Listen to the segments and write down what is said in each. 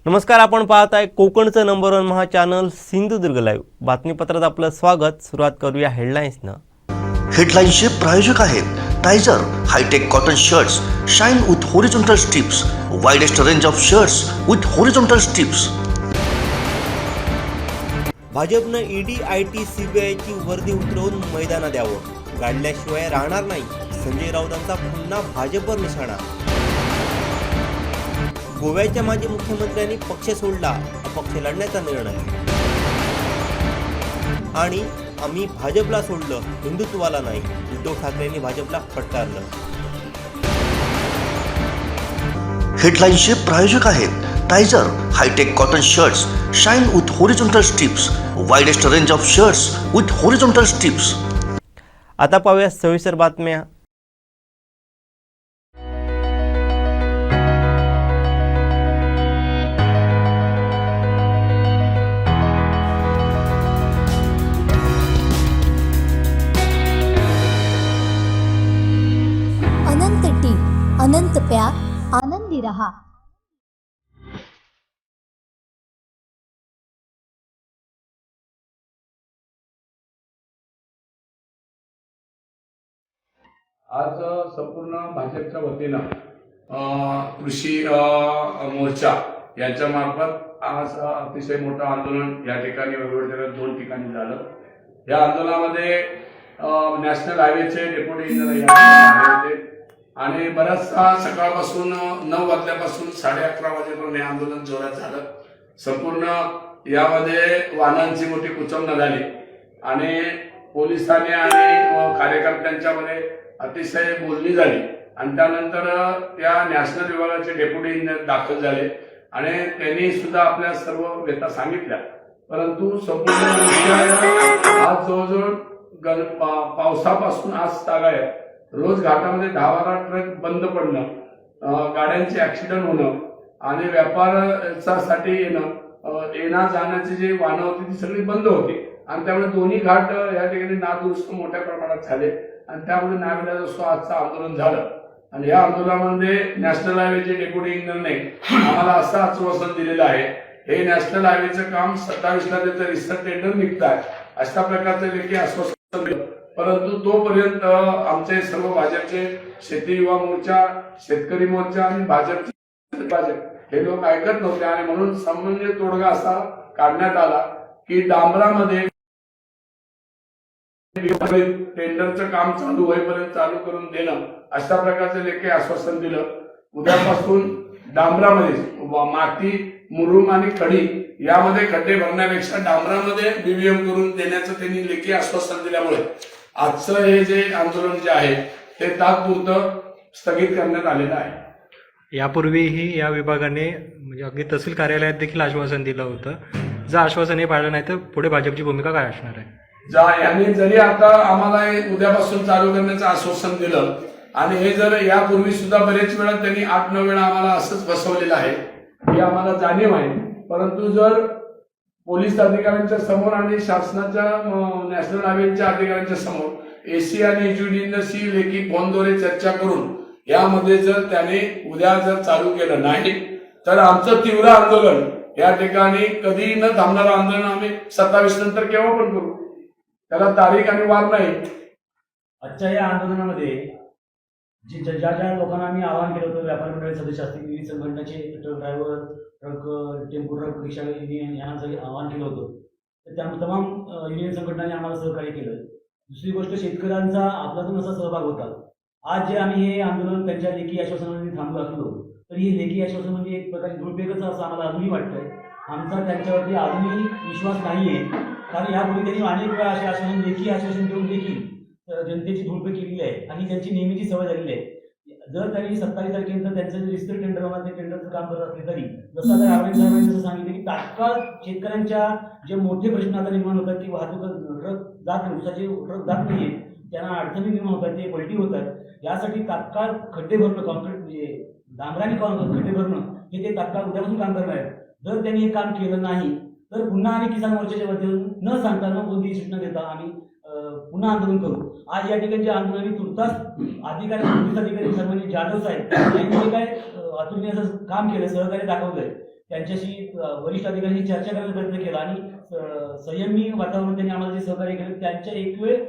नमस्कार, आपण पाहत आहे कोकणचं number 1 Maha channel Sindhudurg live बातमीपत्रात आपलं स्वागत। सुरुवात करूया हेडलाईन्सनं। हेडलाईन्सचे प्रायोजक आहेत Tyzer hi tech cotton shirts shine with horizontal stripes, widest range of shirts with horizontal stripes. भाजपनं ईडी आयटी सीबीआयची वर्दी उतरवून मैदानात द्यावं, गाडल्याशिवाय राहणार नाही। संजय राऊतांचा पुन्हा भाजपवर निशाणा। गोव्याच्या माजी मुख्यमंत्र्यांनी पक्ष सोडला, अपक्ष लढण्याचा निर्णय। आणि आम्ही भाजपला सोडलं, हिंदुत्वाला नाही, उद्धव ठाकरेंनी भाजपला फटकारलं। हेडलाईन्सचे प्रायोजक आहेत Tyzer hi tech cotton shirts shine with horizontal stripes, widest range of shirts with horizontal stripes. आता पाहूया सविस्तर बातम्या। अनंत टी, अनंत प्यार, आनंदी रहा। आज संपूर्ण भाजपच्या वतीनं कृषी मोर्चा यांच्या मार्फत आज अतिशय मोठं आंदोलन या ठिकाणी वेगवेगळ्या 2 ठिकाणी झालं। या आंदोलनामध्ये नॅशनल हायवेचे डेप्युटी इंजिनियर आले होते आणि बराचसा सकाळपासून 9 वाजल्यापासून 11:30 वाजेपर्यंत हे आंदोलन जोरात झालं। संपूर्ण यामध्ये वाहनांची मोठी कुचंबना झाली आणि पोलिसांनी आणि कार्यकर्त्यांच्यामध्ये अतिशय बोलणी झाली आणि त्यानंतर त्या नॅशनल विभागाचे डेप्युटी इंजिनियर दाखल झाले आणि त्यांनी सुद्धा आपल्या सर्व व्यथा सांगितल्या। परंतु संपूर्ण आज जवळजवळ पावसापासून आज तागायत रोज घाटामध्ये 10-12 ट्रक बंद पडणं, गाड्यांचे ऍक्सिडेंट होणं आणि व्यापारासाठी येणं जाण्याची जी वाहनं होती ती सगळी बंद होती आणि त्यामुळे दोन्ही घाट या ठिकाणी नादुरुस्त मोठ्या प्रमाणात झाले आणि त्यामुळे नाविलाजास्तव आजचं आंदोलन झालं। आणि या आंदोलनामध्ये नॅशनल हायवेचे डेप्युटी इंजिनियरने आम्हाला असं आश्वासन दिलेलं आहे, हे नॅशनल हायवेचं काम 27ला त्याचं रिसर्च टेंडर निघत आहे अशा प्रकारचं लेखी आश्वासन दिलं। परंतु तोपर्यंत आमचे सर्व भाजपचे शेती युवा मोर्चा, शेतकरी मोर्चा आणि भाजप हे लोक ऐकत नव्हते आणि म्हणून सामान्य तोडगा असा काढण्यात आला की डांबरामध्ये टेंडरचं काम चालू होईपर्यंत चालू करून देणं अशा प्रकारचं लेखी आश्वासन दिलं। उद्यापासून डांबरामध्ये माती, मुरुम आणि खडी यामध्ये खड्डे भरण्यापेक्षा डांबरामध्ये बीबीएम करून देण्याचं त्यांनी लेखी आश्वासन दिल्यामुळे आजचं हे जे आंदोलन जे आहे ते तात्पुरतं स्थगित करण्यात आलेलं आहे। यापूर्वीही या विभागाने म्हणजे अगदी तहसील कार्यालयात देखील आश्वासन दिलं होतं। जर आश्वासन हे पाळलं नाही तर पुढे भाजपची भूमिका काय असणार आहे? यांनी जरी आता आम्हाला उद्यापासून चालू करण्याचं आश्वासन दिलं आणि हे जर यापूर्वी सुद्धा बरेच वेळा त्यांनी 8-9 वेळा आम्हाला असंच बसवलेलं आहे, हे आम्हाला जाणीव आहे। परंतु जर पोलीस अधिकाऱ्यांच्या समोर आणि शासनाच्या नॅशनल हायवेच्या अधिकाऱ्यांच्या समोर एसी आणि एज्युडिशनशी लेखी फोनद्वारे चर्चा करून यामध्ये जर त्याने उद्या जर चालू केलं नाही तर आमचं तीव्र आंदोलन या ठिकाणी कधी न थांबणारं आंदोलन आम्ही 27 नंतर केव्हा पण करू, त्याला तारीख आणि वार नाही। आजच्या या आंदोलनामध्ये ज्या ज्या लोकांना आम्ही आवाहन केलं होतं, व्यापारी मंडळी सदस्य असतील, विविध संघटनाचे truck driver, truck tempo truck rickshaw union यांना आवाहन केलं होतं, तर त्या तमाम युनियन संघटनांनी आम्हाला सहकार्य केलं। दुसरी गोष्ट, शेतकऱ्यांचा आपलातून असा सहभाग होता। आज जे आम्ही हे आंदोलन त्यांच्या लेखी आश्वासनामध्ये थांबलो असलो तर ही लेखी आश्वासन म्हणजे एक प्रकारे दुर्पेकच असं आम्हाला अजूनही वाटतंय। आमचा त्यांच्यावरती अजूनही विश्वास नाहीये, कारण यापूर्वी त्यांनी अनेक वेळा असे आश्वासन लेखी आश्वासन देऊन देखील जनतेची धूळपेट केलेली आहे आणि त्यांची नेहमीची सवय झालेली आहे। जर त्यांनी 27 तारखेनंतर त्यांचं रिस्टर टेंडर होणार ते टेंडरचं काम करत असले तरी जसं आता अरविंद साहेबांनी जसं सांगितलं की तात्काळ शेतकऱ्यांच्या जे मोठे प्रश्न आता निर्माण होतात की वाहतूक ट्रक जात नाही, उसाचे ट्रक जात नाहीये, त्यांना अडचणी निर्माण होतात, ते पलटी होतात, यासाठी तात्काळ खड्डे भरणं, कॉन्क्रीट म्हणजे डांबराने खड्डे भरणं हे ते तात्काळ उद्यापासून काम करणार आहेत। जर त्यांनी हे काम केलं नाही तर पुन्हा आम्ही किसान मोर्चाच्या वतीनं न सांगता न कोणतीही सूचना देता आम्ही पुन्हा आंदोलन करू। आज या ठिकाणच्या आंदोलनाने तुर्तास अधिकारी, पोलीस अधिकारी सर्वांनी जाधव साहेब यांनी जे काय अतुलनीय असं काम केलं, सहकार्य दाखवलंय, त्यांच्याशी वरिष्ठ अधिकाऱ्यांशी चर्चा करण्याचा प्रयत्न केला आणि संयमी वातावरण त्यांनी आम्हाला जे सहकार्य केलं त्यांच्या एक वेळ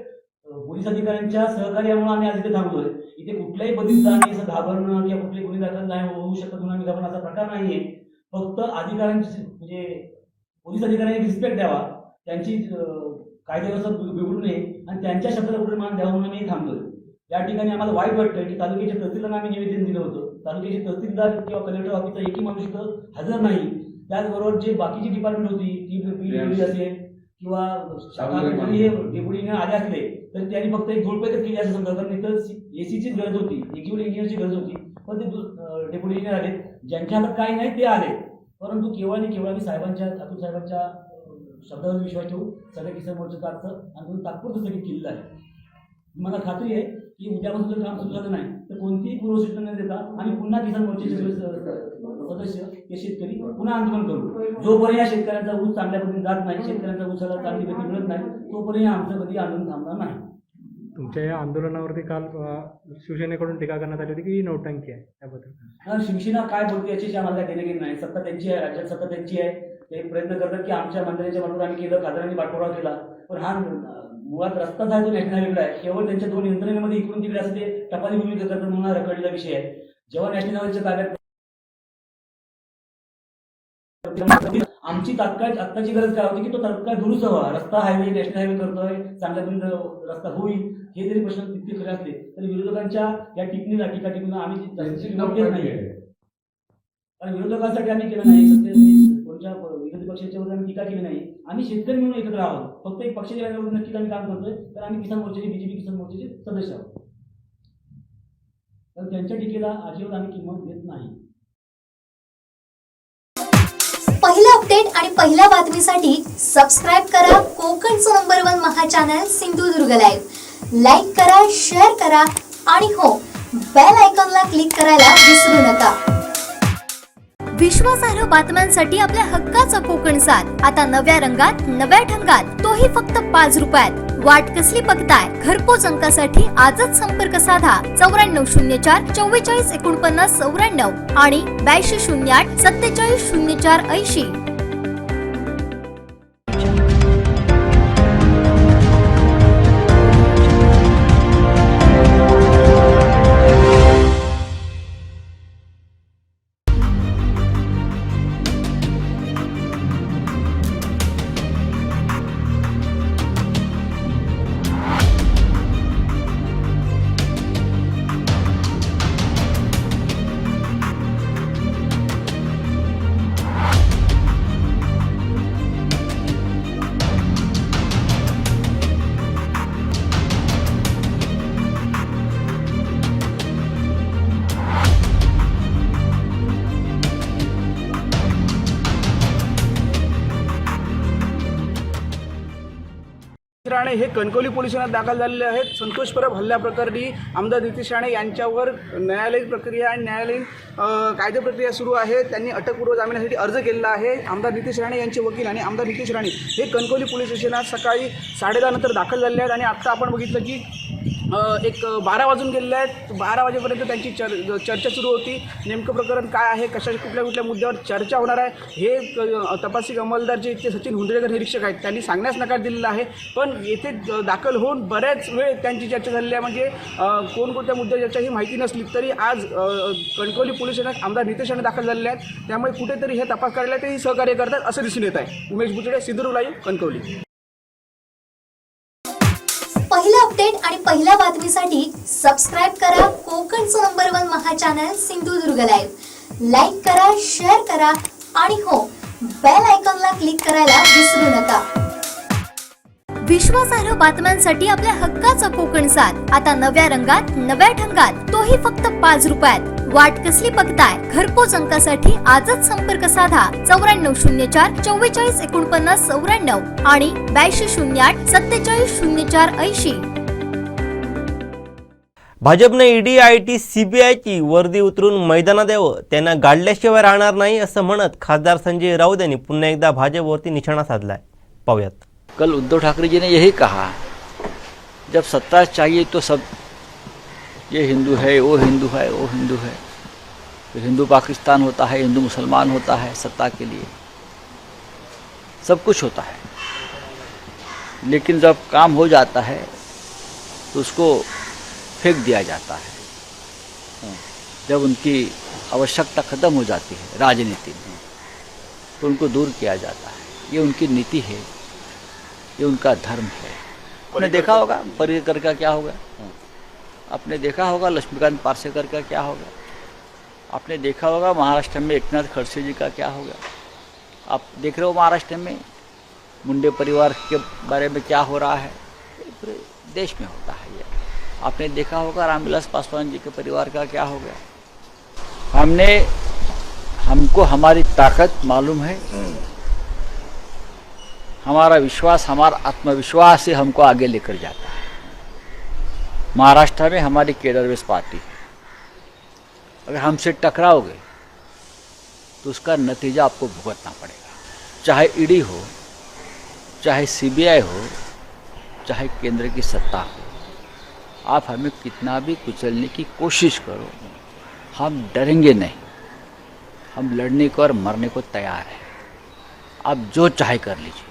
पोलीस अधिकाऱ्यांच्या सहकार्यामुळे आम्ही आज इथे थांबलोय. इथे कुठल्याही बदिस्तानी असं घाबरणं किंवा कुठली गुन्हे दाखल नाही होऊ शकत म्हणून घाबरणं असा प्रकार नाहीये. फक्त अधिकाऱ्यांची म्हणजे पोलीस अधिकाऱ्यांनी रिस्पेक्ट द्यावा, त्यांची कायदेव्यवस्था बिघडू नये आणि त्यांच्या शब्दाला पुढे मान द्यावं म्हणून आम्ही थांबलोय. या ठिकाणी आम्हाला वाईट वाटतं की तालुक्याच्या तहसीलदारांना आम्ही निवेदन दिलं होतं. तालुक्याचे तहसीलदार किंवा कलेक्टर ऑफिसचा एकही माणूस इथं हजर नाही. त्याचबरोबर जे बाकीची डिपार्टमेंट होती ती PWD असेल किंवा डेप्युटी आले असले तर त्यांनी फक्त एक झोडपेतच केली असं समजा, कारण इथं ACचीच गरज होती, एक्झिक्युटिव्ह इंजिनियरची गरज होती, पण ते डेप्युटी इंजिनियर आले, ज्यांच्या हातात काही नाही ते आले. परंतु केवळ आणि केवळ आम्ही अतुल साहेबांच्या शब्दावर विश्वास ठेवून सगळ्या किसान मोर्चाचं आंदोलन तात्पुरतं स्थगित केलेलं आहे. मला खात्री आहे की उद्यापासून जर काम सुरू झालं नाही तर कोणतीही पूर्वसूचना न देता आम्ही पुन्हा किसान मोर्चाचे सदस्य ते शेतकरी पुन्हा आंदोलन करू. जोपर्यंत या शेतकऱ्यांचा ऊस चांगल्या पद्धतीने जात नाही, शेतकऱ्यांचा ऊसाला चांगली गती मिळत नाही, तोपर्यंत आमचं कधी आंदोलन थांबणार नाही. तुमच्या या आंदोलनावरती काल शिवसेनेकडून टीका करण्यात आली होती की नौटंकी आहे त्याबद्दल. शिवसेना काय बोलते याच्याशी आम्हाला काय देणं घेणं नाही. सत्ता त्यांची आहे, राज्यात सत्ता त्यांची आहे. ते प्रयत्न करतात की आमच्या मंत्र्यांच्या मार्फत आम्ही केलं, खासदारांनी पाठपुरावा केला, पण हा मुळात रस्ताच आहे तो नॅशनल हायवेला आहे. केवळ त्यांच्या दोन यंत्रणेमध्ये इकडून तिकडे असं ते टपाली भूमिका करतात म्हणून हा रखडलेला विषय आहे. जेव्हा नॅशनल हायवेच्या ताब्यात आमची तात्काळ आत्ताची गरज काय होती की तो तात्काळ दुरुस्त व्हावा. रस्ता हायवे नॅशनल हायवे करतोय, चांगल्या पद्धतीने रस्ता होईल हे जरी प्रश्न तितके खरे असले तरी विरोधकांच्या या टिप्पणीला टीका टिप्पणी आम्ही नाही, कारण विरोधकांसाठी आम्ही केलं नाही, कोणत्या विरोधी पक्षाच्या विरोधात टीका केली नाही. आम्ही शेतकरी म्हणून एकत्र आहोत. फक्त एक पक्षाच्या विरोधात नक्कीच आम्ही काम करतोय, तर आम्ही किसान मोर्चाचे BJP किसान मोर्चाचे सदस्य आहोत. तर त्यांच्या टीकेला अजिबात आम्ही किंमत देत नाही. पहिला अपडेट आणि पहिल्या बातमीसाठी सबस्क्राईब करा कोकणचं number 1 Maha channel Sindhudurg live. Like करा, शेअर करा आणि हो, बेल आयकॉनला क्लिक करायला विसरू नका. विश्वासार्ह बातम्यांसाठी आपल्या हक्काचा कोकण साथ आता नव्या रंगात, नव्या ढंगात, तोही फक्त 5 रुपयात. वाट कसली बघताय? घरपोच अंकासाठी आजच संपर्क साधा 9404 44 49 94 आणि 8208 47 04 80. राणे हे कणकवली पोलीस ठाण्यात दाखल झालेले आहेत. संतोष परब हल्ल्याप्रकरणी आमदार नितीश राणे यांच्यावर न्यायालयीन प्रक्रिया आणि न्यायालयीन कायदे प्रक्रिया सुरू आहे. त्यांनी अटकपूर्व जामिनासाठी अर्ज केलेला आहे. आमदार नितीश राणे यांचे वकील आणि आमदार नितीश राणे हे कणकवली पोलीस स्टेशनात सकाळी 10:30 नंतर दाखल झालेले आहेत आणि आत्ता आपण बघितलं की 12 वाजून गेलेले आहेत. 12 वाजेपर्यंत त्यांची चर्चा सुरू होती. नेमकं प्रकरण काय आहे, कशा कुठल्या मुद्द्यावर चर्चा होणार आहे हे तपासी अंमलदार जे इथे सचिन हुंदरेकर निरीक्षक आहेत त्यांनी सांगण्यास नकार दिलेला आहे. पण येथे दाखल होऊन बऱ्याच वेळ त्यांची चर्चा झालेली आहे. म्हणजे कोणकोणत्या मुद्द्यावर चर्चा ही माहिती नसली तरी आज कणकवली पोलीस ठाण्यात आमदार नितीश राणे दाखल झालेले आहेत. त्यामुळे कुठेतरी हे तपास करायला तेही सहकार्य करतात असं दिसून येत आहे. उमेश बुचडे, सिंधुदुर्ग लाईव्ह, कणकवली. पहिला अपडेट आणि पहिल्या बातमीसाठी सबस्क्राईब करा कोकणचं number 1 Maha channel Sindhudurg live. Like करा, शेअर करा आणि हो, बेल आयकॉनला क्लिक करायला विसरू नका. विश्वासार्ह बातम्यांसाठी आपल्या हक्काचा कोकण साथ आता नव्या रंगात, नव्या ढंगात, तोही फक्त 5 रुपयात. वाट कसली बघताय? घरपोच अंकासाठी आजच संपर्क साधा 9404 44 49 94 आणि 8208 47 04 80. भाजपने ED, IT, CBIची वर्दी उतरून मैदानात यावं, त्यांना गाडल्याशिवाय राहणार नाही असं म्हणत खासदार संजय राऊत यांनी पुन्हा एकदा भाजपवरती निशाणा साधलाय. पाहूयात. कल उद्धव ठाकरे जी ने यही कहा, जब सत्ता चाहिए तो सब ये हिंदू है, वो हिंदू है, वो हिंदू है. फिर हिंदू पाकिस्तान होता है, हिंदू मुसलमान होता है सत्ता के लिए, सब कुछ होता है। लेकिन जब काम हो जाता है तो उसको फेंक दिया जाता है। जब उनकी आवश्यकता खत्म हो जाती है राजनीति में तो उनको दूर किया जाता है। ये उनकी नीति है, ये उनका धर्म है। आपने देखा होगा पर्रिकर का क्या होगा, आपने देखा होगा लक्ष्मीकांत पार्सेकर का क्या होगा, आपने देखा होगा महाराष्ट्र में एकनाथ खड़से जी का क्या होगा। आप देख रहे हो महाराष्ट्र में मुंडे परिवार के बारे में क्या हो रहा है, ये पूरे देश में होता है ये। आपने देखा होगा रामविलास पासवान जी के परिवार का क्या हो गया। हमको हमारी ताकत मालूम है, हमारा विश्वास, हमारा आत्मविश्वास से हमको आगे लेकर जाता है। महाराष्ट्र में हमारी केडरवेस पार्टी है, अगर हमसे टकराओगे तो उसका नतीजा आपको भुगतना पड़ेगा। चाहे ईडी हो, चाहे सीबीआई हो, चाहे केंद्र की सत्ता हो, आप हमें कितना भी कुचलने की कोशिश करो, हम डरेंगे नहीं। हम लड़ने को और मरने को तैयार हैं। आप जो चाहे कर लीजिए।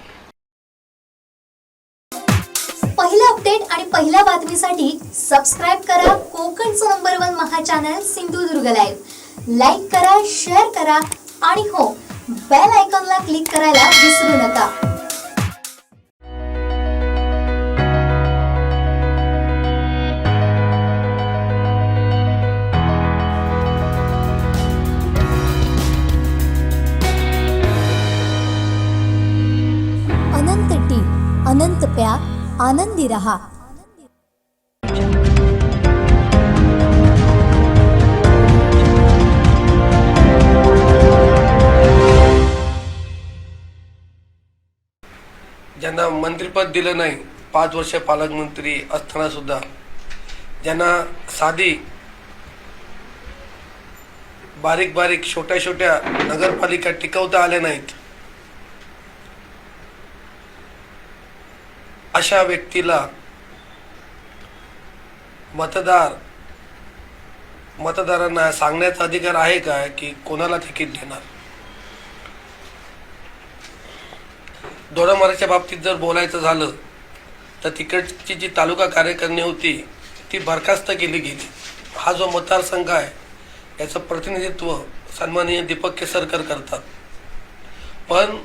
पहिला अपडेट आणि पहिल्या बातमीसाठी सबस्क्राइब करा कोकणचं number 1 Maha channel Sindhudurg live. Like करा, शेअर करा आणि हो, बेल आयकॉनला क्लिक करायला विसरू नका। अनंत टी, अनंत प्यार, आनंदी रहा। ज्यांना मंत्रिपद दिलं नाही, 5 वर्ष पालकमंत्री असताना सुद्धा, ज्यांना साधी बारीक बारीक छोट्या छोट्या नगरपालिका टिकवता आल्या नाहीत, अशा व्यक्तीला मतदारांना सांगण्याचा अधिकार आहे का की कोणाला तिकीट देणार? दोडामार्गच्या बाबतीत जर बोलायचं झालं तर तिकडची जी तालुका कार्यकारिणी होती ती बरखास्त केली गेली। हा जो मतदारसंघ आहे याचं प्रतिनिधित्व सन्माननीय दीपक केसरकर करतात, पण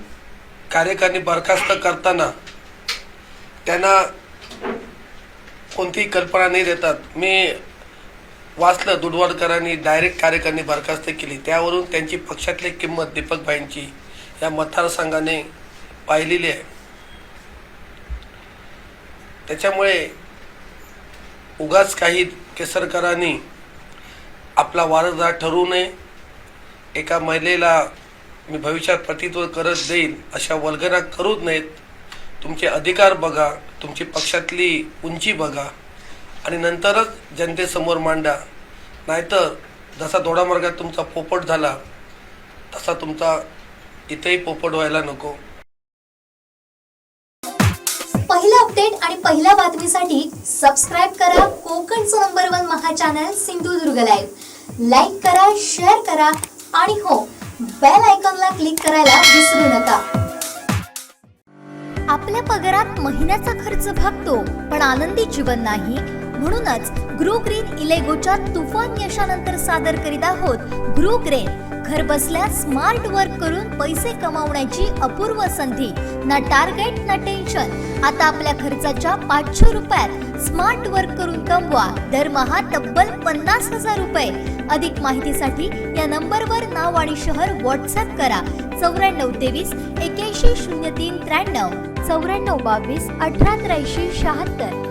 कार्यकारिणी बरखास्त करताना त्यांना कोणतीही कल्पना नाही देतात। मी वाचलं दुधवाडकरांनी डायरेक्ट कार्यकारिणी बरखास्त केली, त्यावरून त्यांची पक्षातली किंमत दीपकभाईंची या मतदारसंघाने पाहिलेली आहे। त्याच्यामुळे उगाच काही केसरकरांनी आपला वारसदार ठरवू नये, एका महिलेला मी भविष्यात प्रतित्व करत देईल अशा वल्गना करूच नाहीत। तुमचे अधिकार बघा, तुमची पक्षातली उंची बघा आणि नंतरच जनतेसमोर मांडा, नाहीतर जसा दोडामार्गात तुमचा पोपट झाला तसा तुमचा इथेही पोपट व्हायला नको। पहिला अपडेट आणि पहिल्या बातमीसाठी सबस्क्राइब करा कोकणचं number 1 Maha channel Sindhudurg live. Like करा, शेअर करा आणि हो, बेल आयकॉनला क्लिक करायला विसरू नका। आपल्या पगारात महिन्याचा खर्च भागतो पण आनंदी जीवन नाही, म्हणूनच ग्रो ग्रीन इलेगोच्या तुफान यशानंतर सादर करीत आहोत ग्रो ग्रीन। घर बसल्या स्मार्ट वर्क करून पैसे कमावण्याची अपूर्व संधी। ना टार्गेट ना टेन्शन, आता आपल्या खर्चाच्या 500 रुपयात स्मार्ट वर्क करून कमवा दरमहा तब्बल 50,000 रुपये। अधिक माहितीसाठी या नंबरवर नाव आणि शहर व्हॉट्सअप करा 9423 81 03 93 9422 1883 76।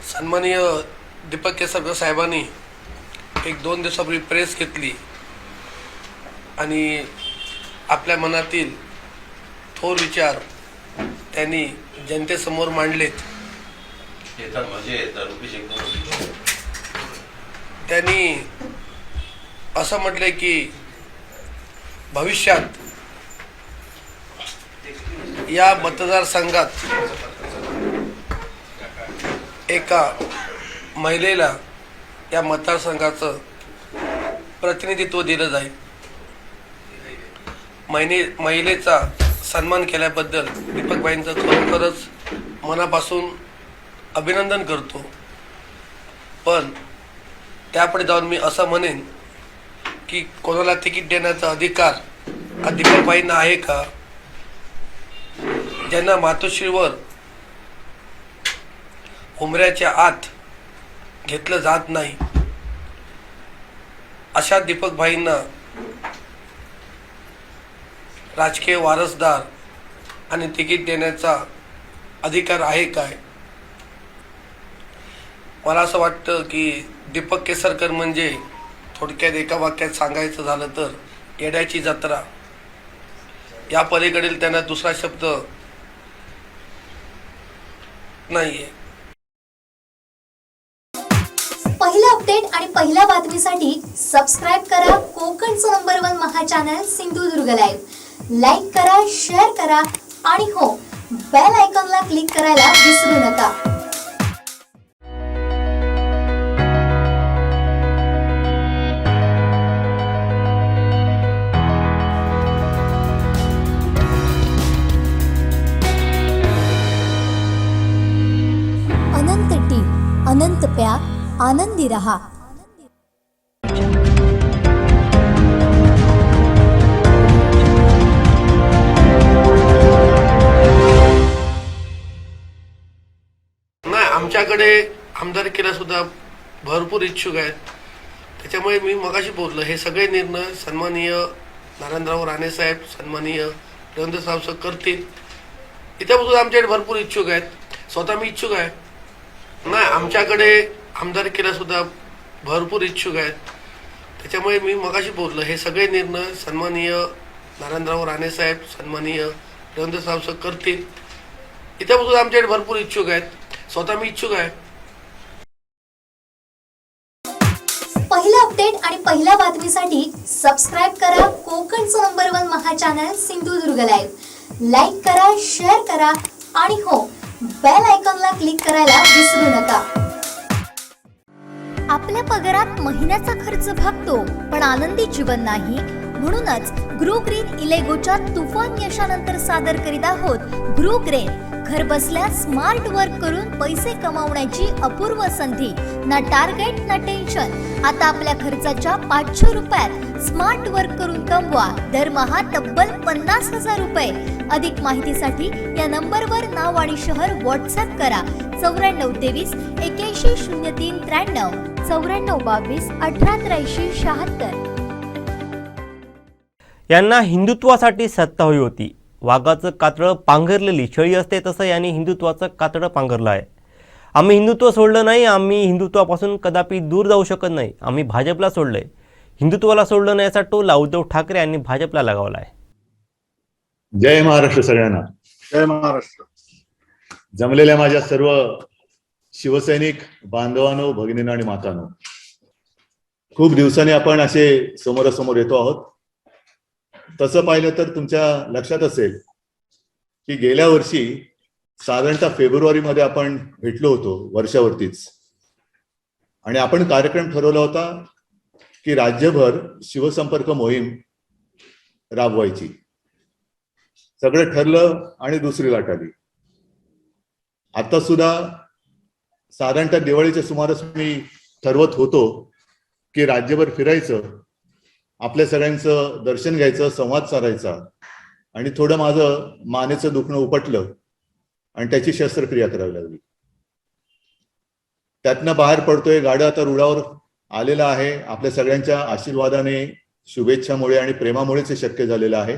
सन्माननीय दीपक केसरकर साहेबांनी 1-2 दिवसापूर्वी प्रेस घेतली आणि आपल्या मनातील थोर विचार त्यांनी जनतेसमोर मांडलेत। त्यांनी असं म्हटले की भविष्यात या मतदारसंघात एका महिलेला या मतदारसंघाचं प्रतिनिधित्व दिलं जाईल. महिलेचा सन्मान केल्याबद्दल दीपकभाईंचं खरोखरच मनापासून अभिनंदन करतो. पण त्यापुढे जाऊन मी असं म्हणेन की कोणाला तिकीट देण्याचा अधिकार हा दीपकभाईंना आहे का? ज्यांना मातोश्रीवर उमऱ्याच्या आत घेतलं जात नाही अशा दीपकभाईंना राजकीय वारसदार आणि तिकीट देण्याचा अधिकार आहे काय? मला असं वाटतं की दीपक केसरकर म्हणजे थोडक्यात एका वाक्यात सांगायचं झालं तर येड्याची जत्रा. या पलीकडील त्यांना दुसरा शब्द नाहीये. पहिला अपडेट आणि पहिल्या बातमीसाठी सबस्क्राईब करा कोकणचं number 1 Maha channel Sindhudurg live. Like करा, शेअर करा आणि हो, बेल आयकॉनला क्लिक करायला विसरू नका. अनंत टी, अनंत प्यार, आनंदी रहा. नाही, आमच्याकडे आमदारकीला सुद्धा भरपूर इच्छुक आहेत. त्याच्यामुळे मी मगाशी बोललो, हे सगळे निर्णय सन्माननीय नारायणराव राणे साहेब, सन्माननीय रवींद्र सावसर करतील. इथं आमच्याकडे भरपूर इच्छुक आहेत. स्वतः मी इच्छुक आहे. नाही, आमच्याकडे आमदारकीला सुद्धा भरपूर इच्छुक आहेत. त्याच्यामुळे मी मगाशी बोललो, हे सगळे निर्णय सन्माननीय नारायणराव राणे साहेब, सन्माननीय रवींद्र सावसर करतील. इथं आमच्याकडे भरपूर इच्छुक आहेत. स्वतः मी इच्छुक आहे. पहिला अपडेट आणि पहिल्या बातमीसाठी सबस्क्राईब करा कोकणचं number 1 Maha channel Sindhudurg live. Like करा, शेअर करा आणि हो, बेल आयकॉनला क्लिक करायला विसरू नका. आपल्या पगारात महिन्याचा खर्च भागतो पण आनंदी जीवन नाही. म्हणूनच गृहग्रीन इलेगोच्या तुफान यशानंतर सादर करीत आहोत गृहग्रीन. घर बसल्या स्मार्ट वर्क करून पैसे कमावण्याची अपूर्व संधी. ना टार्गेट ना टेन्शन. आता आपल्या खर्चाच्या 500 रुपयात स्मार्ट वर्क करून कमवा दरमहा तब्बल 50,000 रुपये. अधिक माहितीसाठी या नंबरवर नाव आणि शहर व्हॉट्सअप करा. 9423 81 03 93 9422 1883 76. यांना हिंदुत्वासाठी सत्ता हवी होती. वाघाचं कातडं पांघरलेली शेळी असते तसं यांनी हिंदुत्वाचं कातडं पांघरलं आहे. आम्ही हिंदुत्व सोडलं नाही, आम्ही हिंदुत्वापासून कदापि दूर जाऊ शकत नाही, आम्ही भाजपला सोडलंय. हिंदुत्वाला सोडलं नाही असा टोला उद्धव ठाकरे यांनी भाजपला लगावला आहे. जय महाराष्ट्र सगळ्यांना. जय महाराष्ट्र. जमलेल्या माझ्या सर्व शिवसैनिक बांधवांनो, भगिनींनो आणि मातांनो, खूप दिवसांनी आपण असे समोरासमोर येतो आहोत. तसं पाहिलं तर तुमच्या लक्षात असेल की गेल्या वर्षी साधारणतः फेब्रुवारीमध्ये आपण भेटलो होतो वर्षावरतीच, आणि आपण कार्यक्रम ठरवला होता की राज्यभर शिवसंपर्क मोहीम राबवायची. सगळं ठरलं आणि दुसरी लाट आली. आता सुद्धा साधारणतः दिवाळीच्या सुमारास मी ठरवत होतो की राज्यभर फिरायचं, आपल्या सगळ्यांचं दर्शन घ्यायचं, संवाद साधायचा, आणि थोडं माझं मानेचं दुखणं उपटलं आणि त्याची शस्त्रक्रिया करावी लागली. त्यातनं बाहेर पडतोय. गाडं आता रुळावर आलेलं आहे. आपल्या सगळ्यांच्या आशीर्वादाने, शुभेच्छामुळे आणि प्रेमामुळेच हे शक्य झालेलं आहे.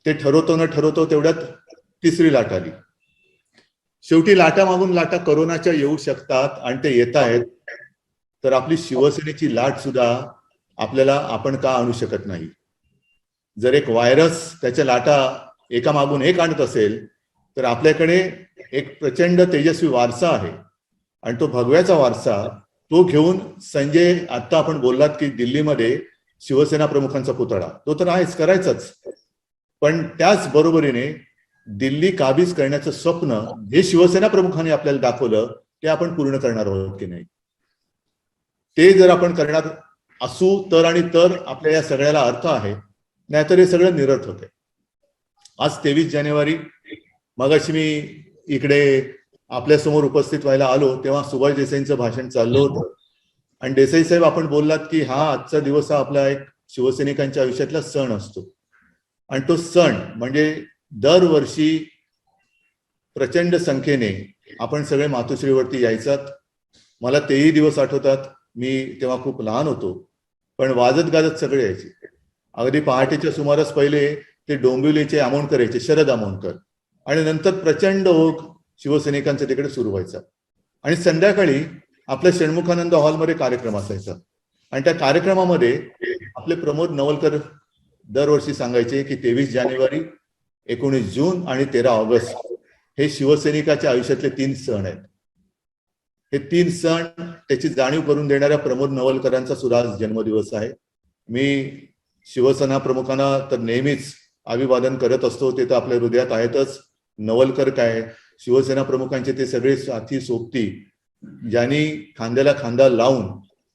ते ठरवतो न ठरवतो तेवढ्यात तिसरी लाट आली. शेवटी लाटा मागून लाटा करोनाच्या येऊ शकतात आणि ते येत आहेत. तर आपली शिवसेनेची लाट सुद्धा आपल्याला आपण का आणू शकत नाही? जर एक व्हायरस त्याच्या लाटा एका मागून एक आणत असेल तर आपल्याकडे एक प्रचंड तेजस्वी वारसा आहे, आणि तो भगव्याचा वारसा तो घेऊन संजय, आता आपण बोललात की दिल्लीमध्ये शिवसेना प्रमुखांचा पुतळा, तो तर आहेच, करायचाच. पण त्याच बरोबरीने दिल्ली काबीज करण्याचं स्वप्न जे शिवसेना प्रमुखांनी आपल्याला दाखवलं ते आपण पूर्ण करणार आहोत की नाही, ते जर आपण करणार असू तर आणि तर आपल्या या सगळ्याला अर्थ आहे, नाहीतर हे सगळं निरर्थक आहे. आज 23 जानेवारी मगाशी मी इकडे आपल्यासमोर उपस्थित व्हायला आलो तेव्हा सुभाष देसाईंचं भाषण चाललं होतं आणि देसाई साहेब आपण बोललात की हा आजचा दिवस हा आपला एक शिवसैनिकांच्या आयुष्यातला सण असतो आणि तो सण म्हणजे दरवर्षी प्रचंड संख्येने आपण सगळे मातोश्रीवरती यायचात. मला तेही दिवस आठवतात, मी तेव्हा खूप लहान होतो, पण वाजत गाजत सगळे यायचे. अगदी पहाटेच्या सुमारास पहिले ते डोंबिवलीचे आमोणकर यायचे, शरद आमोणकर, आणि नंतर प्रचंड ओघ शिवसैनिकांचा तिकडे सुरू व्हायचा आणि संध्याकाळी आपल्या षण्मुखानंद हॉलमध्ये कार्यक्रम असायचा आणि त्या कार्यक्रमामध्ये आपले प्रमोद नवलकर दरवर्षी सांगायचे की 23 जानेवारी 19 जून आणि 13 ऑगस्ट हे शिवसैनिकाच्या आयुष्यातले 3 सण आहेत. हे 3 सण त्याची जाणीव करून देणाऱ्या प्रमोद नवलकरांचा सुद्धा आज जन्मदिवस आहे. मी शिवसेना प्रमुखांना तर नेहमीच अभिवादन करत असतो, ते तर आपल्या हृदयात आहेतच. नवलकर काय, शिवसेना प्रमुखांचे ते सगळे साथी सोबती ज्यांनी खांद्याला खांदा लावून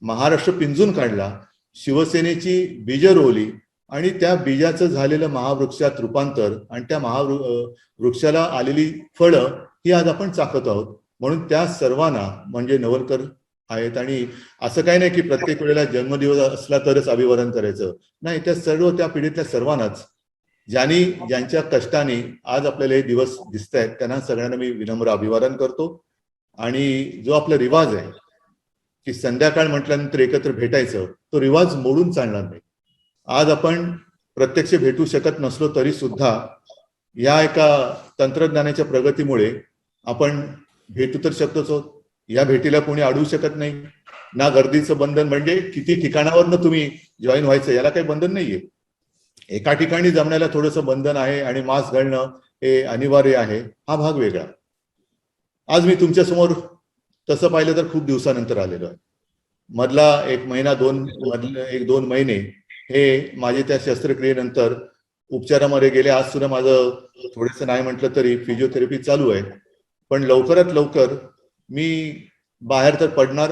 महाराष्ट्र पिंजून काढला, शिवसेनेची बीज रोवली आणि त्या बीजाचं झालेलं महावृक्षात रूपांतर आणि त्या महावृक्षाला आलेली फळं ही आज आपण चाखत आहोत. म्हणून त्या सर्वांना म्हणजे नवलकर आहेत. आणि असं काही नाही की प्रत्येक वेळेला जन्मदिवस असला तरच अभिवादन करायचं, नाही, त्या सर्व त्या पिढीतल्या सर्वांनाच ज्यांच्या कष्टाने आज आपल्याला हे दिवस दिसत आहेत त्यांना सगळ्यांना मी विनम्र अभिवादन करतो. आणि जो आपला रिवाज आहे की संध्याकाळ म्हटल्यानंतर एकत्र भेटायचं, तो रिवाज मोडून चालणार नाही. आज आपण प्रत्यक्ष भेटू शकत नसलो तरी सुद्धा या एका तंत्रज्ञानाच्या प्रगतीमुळे आपण भेटू तर शकतोच आहोत. या भेटीला कोणी अडवू शकत नाही ना. गर्दीचं बंधन म्हणजे किती ठिकाणावरनं तुम्ही जॉईन व्हायचं याला काही बंधन नाहीये. एका ठिकाणी जमण्याला थोडंसं बंधन आहे आणि मास्क घालणं हे अनिवार्य आहे, हा भाग वेगळा. आज मी तुमच्या समोर तसं पाहिलं तर खूप दिवसानंतर आलेलो आहे. मधला 1 महिना 2 महिने हे माझे त्या शस्त्रक्रियेनंतर उपचारामध्ये गेले. आज सुद्धा माझं थोडंसं नाही म्हटलं तरी फिजिओथेरपी चालू आहे. पण लवकरात लवकर मी बाहेर तर पडणार,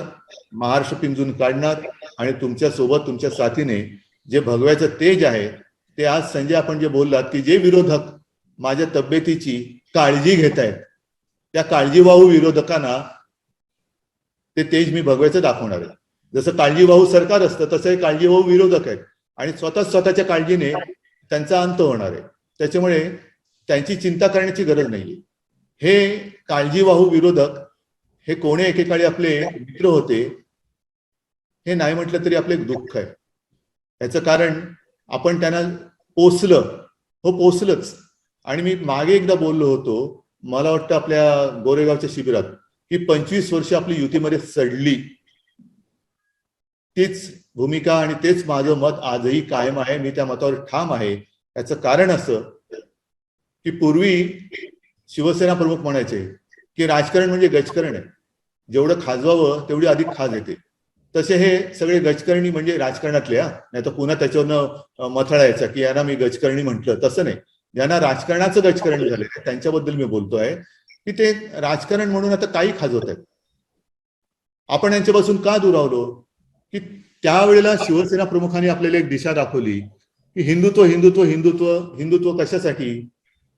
महाराष्ट्र पिंजून काढणार आणि तुमच्या सोबत तुमच्या साथीने जे भगव्याचं तेज आहे ते आज संजय आपण जे बोललात की जे विरोधक माझ्या तब्येतीची काळजी घेत आहेत त्या काळजीवाहू विरोधकांना ते तेज मी भगव्याचं दाखवणार आहे. जसं काळजीवाहू सरकार असतं तसं हे काळजीवाहू विरोधक आहेत आणि स्वतःच्या काळजीने त्यांचा अंत होणार आहे. त्याच्यामुळे त्यांची चिंता करण्याची गरज नाहीये. हे काळजीवाहू विरोधक हे कोणी एकेकाळी आपले मित्र होते, हे नाही म्हटलं तरी आपले दुःख आहे. याचं कारण आपण त्यांना पोचलंच. आणि मी मागे एकदा बोललो होतो, मला वाटतं आपल्या गोरेगावच्या शिबिरात, की 25 वर्ष आपली युतीमध्ये सडली. तीच भूमिका आणि तेच माझं मत आजही कायम आहे. मी त्या मतावर ठाम आहे. याचं कारण असं की पूर्वी शिवसेना प्रमुख म्हणायचे की राजकारण म्हणजे गजकरण आहे, जेवढं खाजवावं तेवढी अधिक खाज येते. तसे हे सगळे गजकरणी म्हणजे राजकारणातले, नाही तर पुन्हा त्याच्यावरनं मथळायचा की यांना मी गजकरणी म्हटलं. तसं नाही, ज्यांना राजकारणाचं गजकरण झालेलं आहे त्यांच्याबद्दल मी बोलतोय की ते राजकारण म्हणून आता काही खाजवत आहेत. आपण यांच्यापासून का दुरावलो की त्यावेळेला शिवसेना प्रमुखांनी आपल्याला एक दिशा दाखवली की हिंदुत्व हिंदुत्व हिंदुत्व हिंदुत्व कशासाठी?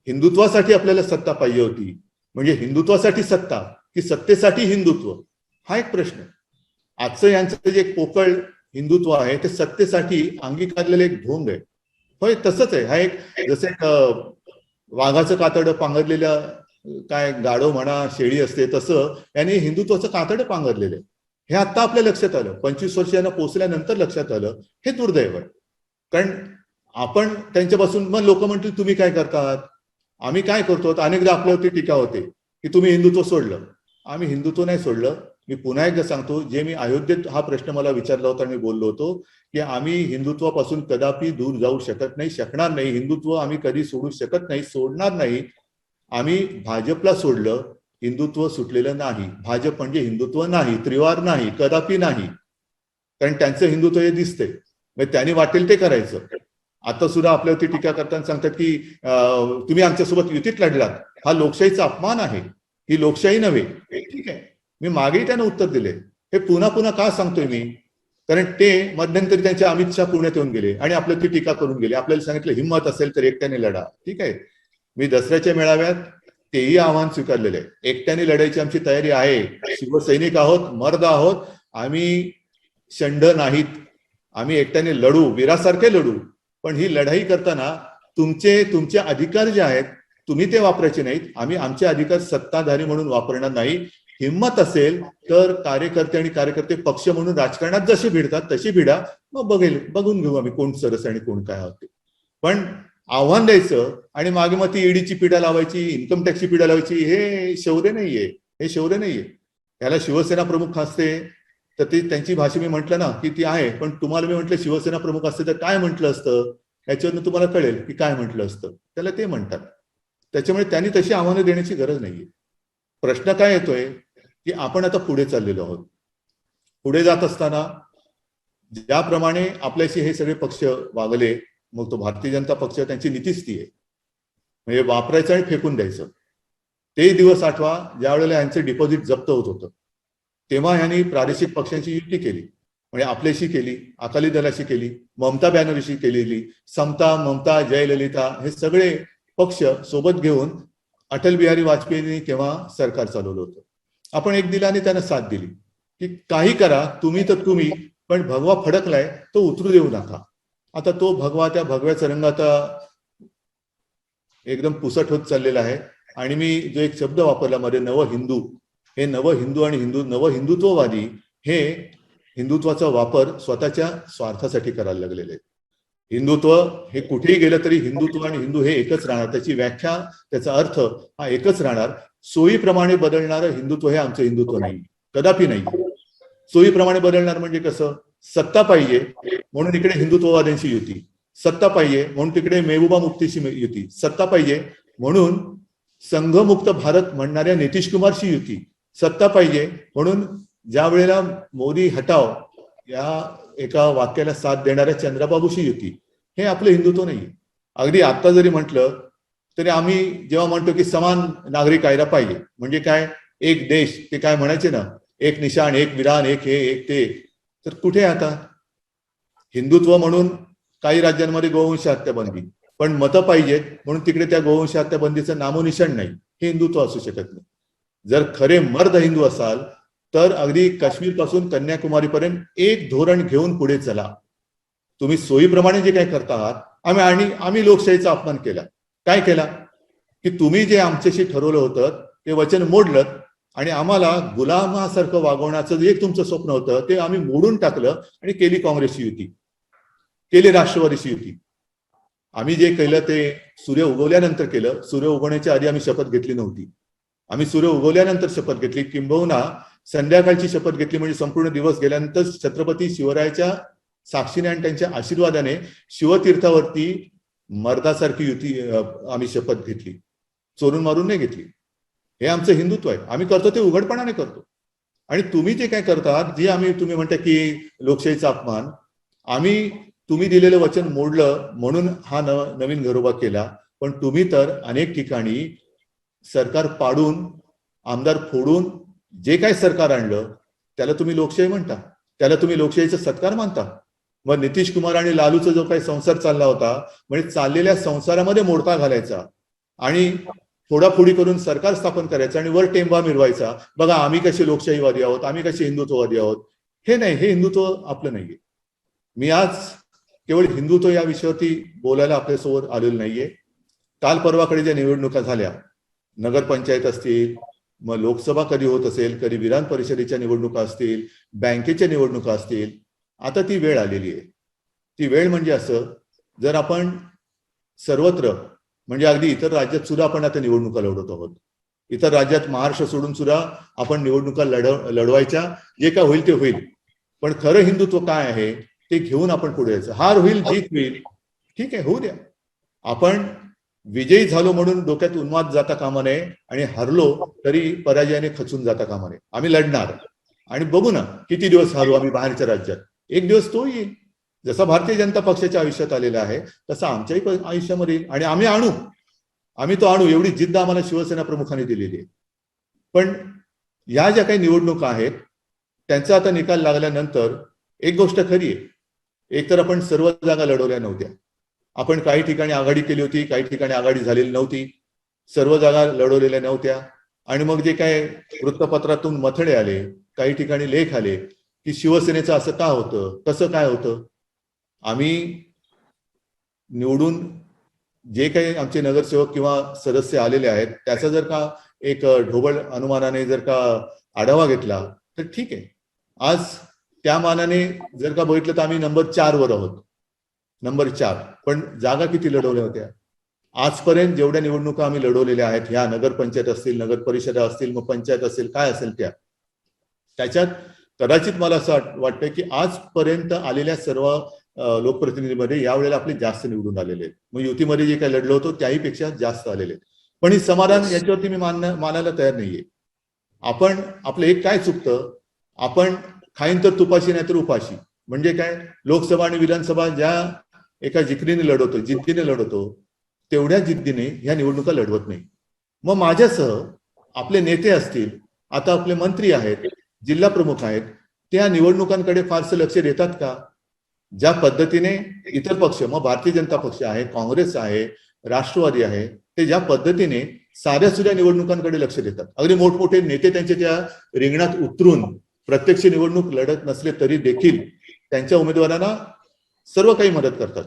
हिंदुत्वासाठी आपल्याला सत्ता पाहिजे होती. म्हणजे हिंदुत्वासाठी सत्ता की सत्तेसाठी हिंदुत्व, हा एक प्रश्न आहे. आजचं यांचं जे पोकळ हिंदुत्व आहे ते सत्तेसाठी अंगीकारलेलं एक ढोंग आहे. होय, तसंच आहे. हा एक जसं एक वाघाचं कातडं पांघरलेलं काय गाढव म्हणा शेळी असते, तसं याने हिंदुत्वाचं कातडं पांघरलेलं आहे. हे आता आपल्या लक्षात आलं, 25 वर्षांना पोचल्यानंतर लक्षात आलं. हे दुर्दैव आहे. कारण आपण त्यांच्यापासून, मग लोक म्हणतील तुम्ही काय करतात, आम्ही काय करतो. अनेकदा आपल्यावरती टीका होते की तुम्ही हिंदुत्व सोडलं. आम्ही हिंदुत्व नाही सोडलं. मी पुन्हा एकदा सांगतो, जे मी अयोध्येत हा प्रश्न मला विचारला होता आणि मी बोललो होतो की आम्ही हिंदुत्वापासून कदापि दूर जाऊ शकत नाही, शकणार नाही. हिंदुत्व आम्ही कधी सोडू शकत नाही, सोडणार नाही. आम्ही भाजपला सोडलं, हिंदुत्व सुटलेलं नाही. भाजप म्हणजे हिंदुत्व नाही, त्रिवार नाही, कदापि नाही. कारण त्यांचं हिंदुत्व हे दिसतंय, त्यांनी वाटेल ते करायचं. आता सुद्धा आपल्यावरती टीका करताना सांगतात की तुम्ही आमच्यासोबत युतीत लढलात, हा लोकशाहीचा अपमान आहे, ही लोकशाही नव्हे. ठीक आहे, मी मागेही त्यांना उत्तर दिले. हे पुन्हा पुन्हा का सांगतोय मी? कारण ते मध्यंतरी त्यांचे अमित शहा पुण्यात येऊन गेले आणि आपल्यावरती टीका करून गेले. आपल्याला सांगितलं हिंमत असेल तर एकट्याने लढा. ठीक आहे, मी दसऱ्याच्या मेळाव्यात तेही आव्हान स्वीकारलेलं आहे. एकट्याने लढायची आमची तयारी आहे. शिवसैनिक आहोत, मर्द आहोत, आम्ही शंड नाहीत. आम्ही एकट्याने लढू, वीरासारखे लढू. पण ही लढाई करताना तुमचे अधिकार जे आहेत तुम्ही ते वापरायचे नाहीत. आम्ही आमचे अधिकार सत्ताधारी म्हणून वापरणार नाही. हिंमत असेल तर कार्यकर्ते आणि कार्यकर्ते पक्ष म्हणून राजकारणात जसे भिडतात तशी भिडा. मग बघून घेऊ आम्ही कोण सरस आणि कोण काय होते. पण आव्हान द्यायचं आणि मागे मग ती ईडीची पिढा लावायची, इन्कम टॅक्सची पिढा लावायची, हे शौर्य नाहीये. हे शौर्य नाहीये. याला शिवसेना प्रमुख असते तर ती त्यांची भाषा मी म्हटलं ना की ती आहे. पण तुम्हाला मी म्हटलं शिवसेना प्रमुख असते तर काय म्हटलं असतं, याच्यावरून तुम्हाला कळेल की काय म्हटलं असतं. त्याला ते म्हणतात. त्याच्यामुळे त्यांनी तशी आव्हानं देण्याची गरज नाहीये. प्रश्न काय येतोय की आपण आता पुढे चाललेलो आहोत. पुढे जात असताना ज्याप्रमाणे आपल्याशी हे सगळे पक्ष वागले, मग तो भारतीय जनता पक्ष, त्यांची नीतीच ती आहे, म्हणजे वापरायचं आणि फेकून द्यायचं. ते दिवस आठवा ज्या वेळेला यांचं डिपॉझिट जप्त होत होतं, तेव्हा यांनी प्रादेशिक पक्षांची युती केली. म्हणजे आपल्याशी केली, अकाली दलाशी केली, ममता बॅनर्जीशी केलेली, समता, ममता, जयललिता हे सगळे पक्ष सोबत घेऊन अटल बिहारी वाजपेयींनी तेव्हा सरकार चालवलं होतं. आपण एक दिलाने त्यांना साथ दिली की काही करा, तुम्ही तर तुम्ही, पण भगवा फडकलाय तो उतरू देऊ नका. आता तो भगवा, त्या भगव्याचा रंग आता एकदम पुसट होत चाललेला आहे. आणि मी जो एक शब्द वापरला मध्ये नवहिंदू, हे नवहिंदू आणि नवहिंदुत्ववादी हे हिंदुत्वाचा वापर स्वतःच्या स्वार्थासाठी करायला लागलेले आहेत. हिंदुत्व हे कुठेही गेलं तरी हिंदुत्व आणि हिंदू हे एकच राहणार. त्याची व्याख्या, त्याचा अर्थ हा एकच राहणार. सोयीप्रमाणे बदलणारं हिंदुत्व हे आमचं हिंदुत्व नाही, कदापि नाही. सोयीप्रमाणे बदलणार म्हणजे कसं? सत्ता पाहिजे म्हणून इकडे हिंदुत्ववाद्यांशी युती, सत्ता पाहिजे म्हणून तिकडे मेहबूबा मुफ्तीशी युती, सत्ता पाहिजे म्हणून संघमुक्त भारत म्हणणाऱ्या नितीश कुमारशी युती, सत्ता पाहिजे म्हणून ज्या वेळेला मोदी हटाव या एका वाक्याला साथ देणाऱ्या चंद्राबाबूशी युती. हे आपलं हिंदुत्व नाही. अगदी आता जरी म्हटलं तरी आम्ही जेव्हा म्हणतो की समान नागरी कायदा पाहिजे, म्हणजे काय? एक देश, ते काय म्हणायचे ना, एक निशाण, एक विधान, एक हे एक ते. तर कुठे आता हिंदुत्व म्हणून काही राज्यांमध्ये गोवंश हत्याबंदी, पण मतं पाहिजेत म्हणून तिकडे त्या गोवंश हत्याबंदीचं नामोनिशाण नाही. हे हिंदुत्व असू शकत नाही. जर खरे मर्द हिंदू असाल तर अगदी काश्मीर पासून कन्याकुमारीपर्यंत एक धोरण घेऊन पुढे चला. तुम्ही सोयीप्रमाणे जे काय करता आहात, आम्ही लोकशाहीचा अपमान केला. काय केला की तुम्ही जे आमच्याशी ठरवलं होतं ते वचन मोडलं आणि आम्हाला गुलामासारखं वागवण्याचं जे एक तुमचं स्वप्न होतं ते आम्ही मोडून टाकलं आणि केली काँग्रेसची युती, केली राष्ट्रवादीची युती. आम्ही जे केलं ते सूर्य उगवल्यानंतर केलं. सूर्य उगवण्याच्या आधी आम्ही शपथ घेतली नव्हती. आम्ही सूर्य उगवल्यानंतर शपथ घेतली, किंबहुना संध्याकाळची शपथ घेतली. म्हणजे संपूर्ण दिवस गेल्यानंतर छत्रपती शिवरायाच्या साक्षीने आणि त्यांच्या आशीर्वादाने शिवतीर्थावरती मर्दासारखी युती आम्ही शपथ घेतली, चोरून मारून नाही घेतली. हे आमचं हिंदुत्व आहे. आम्ही करतो ते उघडपणाने करतो. आणि तुम्ही जे काय करतात, जे तुम्ही म्हणता की लोकशाहीचा अपमान, तुम्ही दिलेलं वचन मोडलं म्हणून हा नवीन घरोबा केला. पण तुम्ही तर अनेक ठिकाणी सरकार पाडून, आमदार फोडून जे काय सरकार आणलं त्याला तुम्ही लोकशाही म्हणता, त्याला तुम्ही लोकशाहीचा सत्कार मानता. मग नितीश कुमार आणि लालूचा जो काही संसार चालला होता, म्हणजे चाललेल्या संसारामध्ये मोडका घालायचा आणि फोडाफोडी करून सरकार स्थापन करायचं आणि वर टेंबा मिरवायचा. बघा आम्ही कसे लोकशाहीवादी आहोत, आम्ही कसे हिंदुत्ववादी आहोत. हे नाही, हे हिंदुत्व आपलं नाहीये. मी आज केवळ हिंदुत्व या विषयावरती बोलायला आपल्यासमोर आलेलं नाहीये. काल परवाकडे ज्या निवडणुका झाल्या, नगरपंचायत असतील, मग लोकसभा कधी होत असेल, कधी विधान परिषदेच्या निवडणुका असतील, बँकेच्या निवडणुका असतील, आता ती वेळ आलेली आहे. ती वेळ म्हणजे असं, जर आपण सर्वत्र म्हणजे अगदी इतर राज्यात सुद्धा आपण आता निवडणुका लढवत आहोत. इतर राज्यात महाराष्ट्र सोडून सुद्धा आपण निवडणुका लढवायच्या. जे काय होईल ते होईल, पण खरं हिंदुत्व काय आहे ते घेऊन आपण पुढे यायचं. हार होईल, जीत होईल, ठीक आहे, होऊ द्या. आपण विजयी झालो म्हणून डोक्यात उन्माद जाता कामा नये आणि हरलो तरी पराजयाने खचून जाता कामा नये. आम्ही लढणार आणि बघू ना किती दिवस हारू आम्ही बाहेरच्या राज्यात. एक दिवस तो येईल. जसं भारतीय जनता पक्षाच्या आयुष्यात आलेला आहे तसं आमच्याही आयुष्यामध्ये येईल आणि आम्ही तो आणू एवढी जिद्द आम्हाला शिवसेना प्रमुखांनी दिलेली आहे. पण या ज्या काही निवडणुका आहेत त्यांचा आता निकाल लागल्यानंतर एक गोष्ट खरी आहे, एकतर आपण सर्व जागा लढवल्या नव्हत्या. आपण काही ठिकाणी आघाडी केली होती, काही ठिकाणी आघाडी झालेली नव्हती, सर्व जागा लढवलेल्या नव्हत्या. आणि मग जे काय वृत्तपत्रातून मथळे आले, काही ठिकाणी लेख आले की शिवसेनेचं असं का होतं, कसं काय होतं. आम्ही निवडून जे काही आमचे नगरसेवक किंवा सदस्य आलेले आहेत त्याचा जर का एक ढोबळ अनुमानाने जर का आढावा घेतला तर ठीक आहे. आज त्या मानाने जर का बघितलं तर आम्ही नंबर 4 वर आहोत, नंबर 4. पण जागा किती लढवल्या होत्या आजपर्यंत? जेवढ्या निवडणुका आम्ही लढवलेल्या आहेत, ह्या नगरपंचायत असतील, नगर परिषदा असतील, मग पंचायत असेल, काय असेल त्याच्यात कदाचित मला असं वाटतं की आजपर्यंत आलेल्या सर्व लोकप्रतिनिधीमध्ये यावेळेला आपले जास्त निवडून आलेले आहेत. मग युतीमध्ये जे काही लढलो होतो त्याही पेक्षा जास्त आलेले आहेत. पण हे समाधान याच्यावरती मी मानायला तयार नाहीये. आपण आपलं एक काय चुकतं, आपण खाईन तर तुपाशी नाही तर उपाशी. म्हणजे काय, लोकसभा आणि विधानसभा ज्या एका जिद्दीने लढवतो तेवढ्या जिद्दीने ह्या निवडणुका लढवत नाही. मग माझ्यासह आपले नेते असतील, आता आपले मंत्री आहेत, जिल्हा प्रमुख आहेत, त्या निवडणुकांकडे फारसं लक्ष देतात का? ज्या पद्धतीने इतर पक्ष, मग भारतीय जनता पक्ष आहे, काँग्रेस आहे, राष्ट्रवादी आहे, ते ज्या पद्धतीने साध्या सुध्या निवडणुकांकडे लक्ष देतात. अगदी मोठमोठे नेते त्यांच्या त्या रिंगणात उतरून प्रत्यक्ष निवडणूक लढत नसले तरी देखील त्यांच्या उमेदवारांना सर्व काही मदत करतात.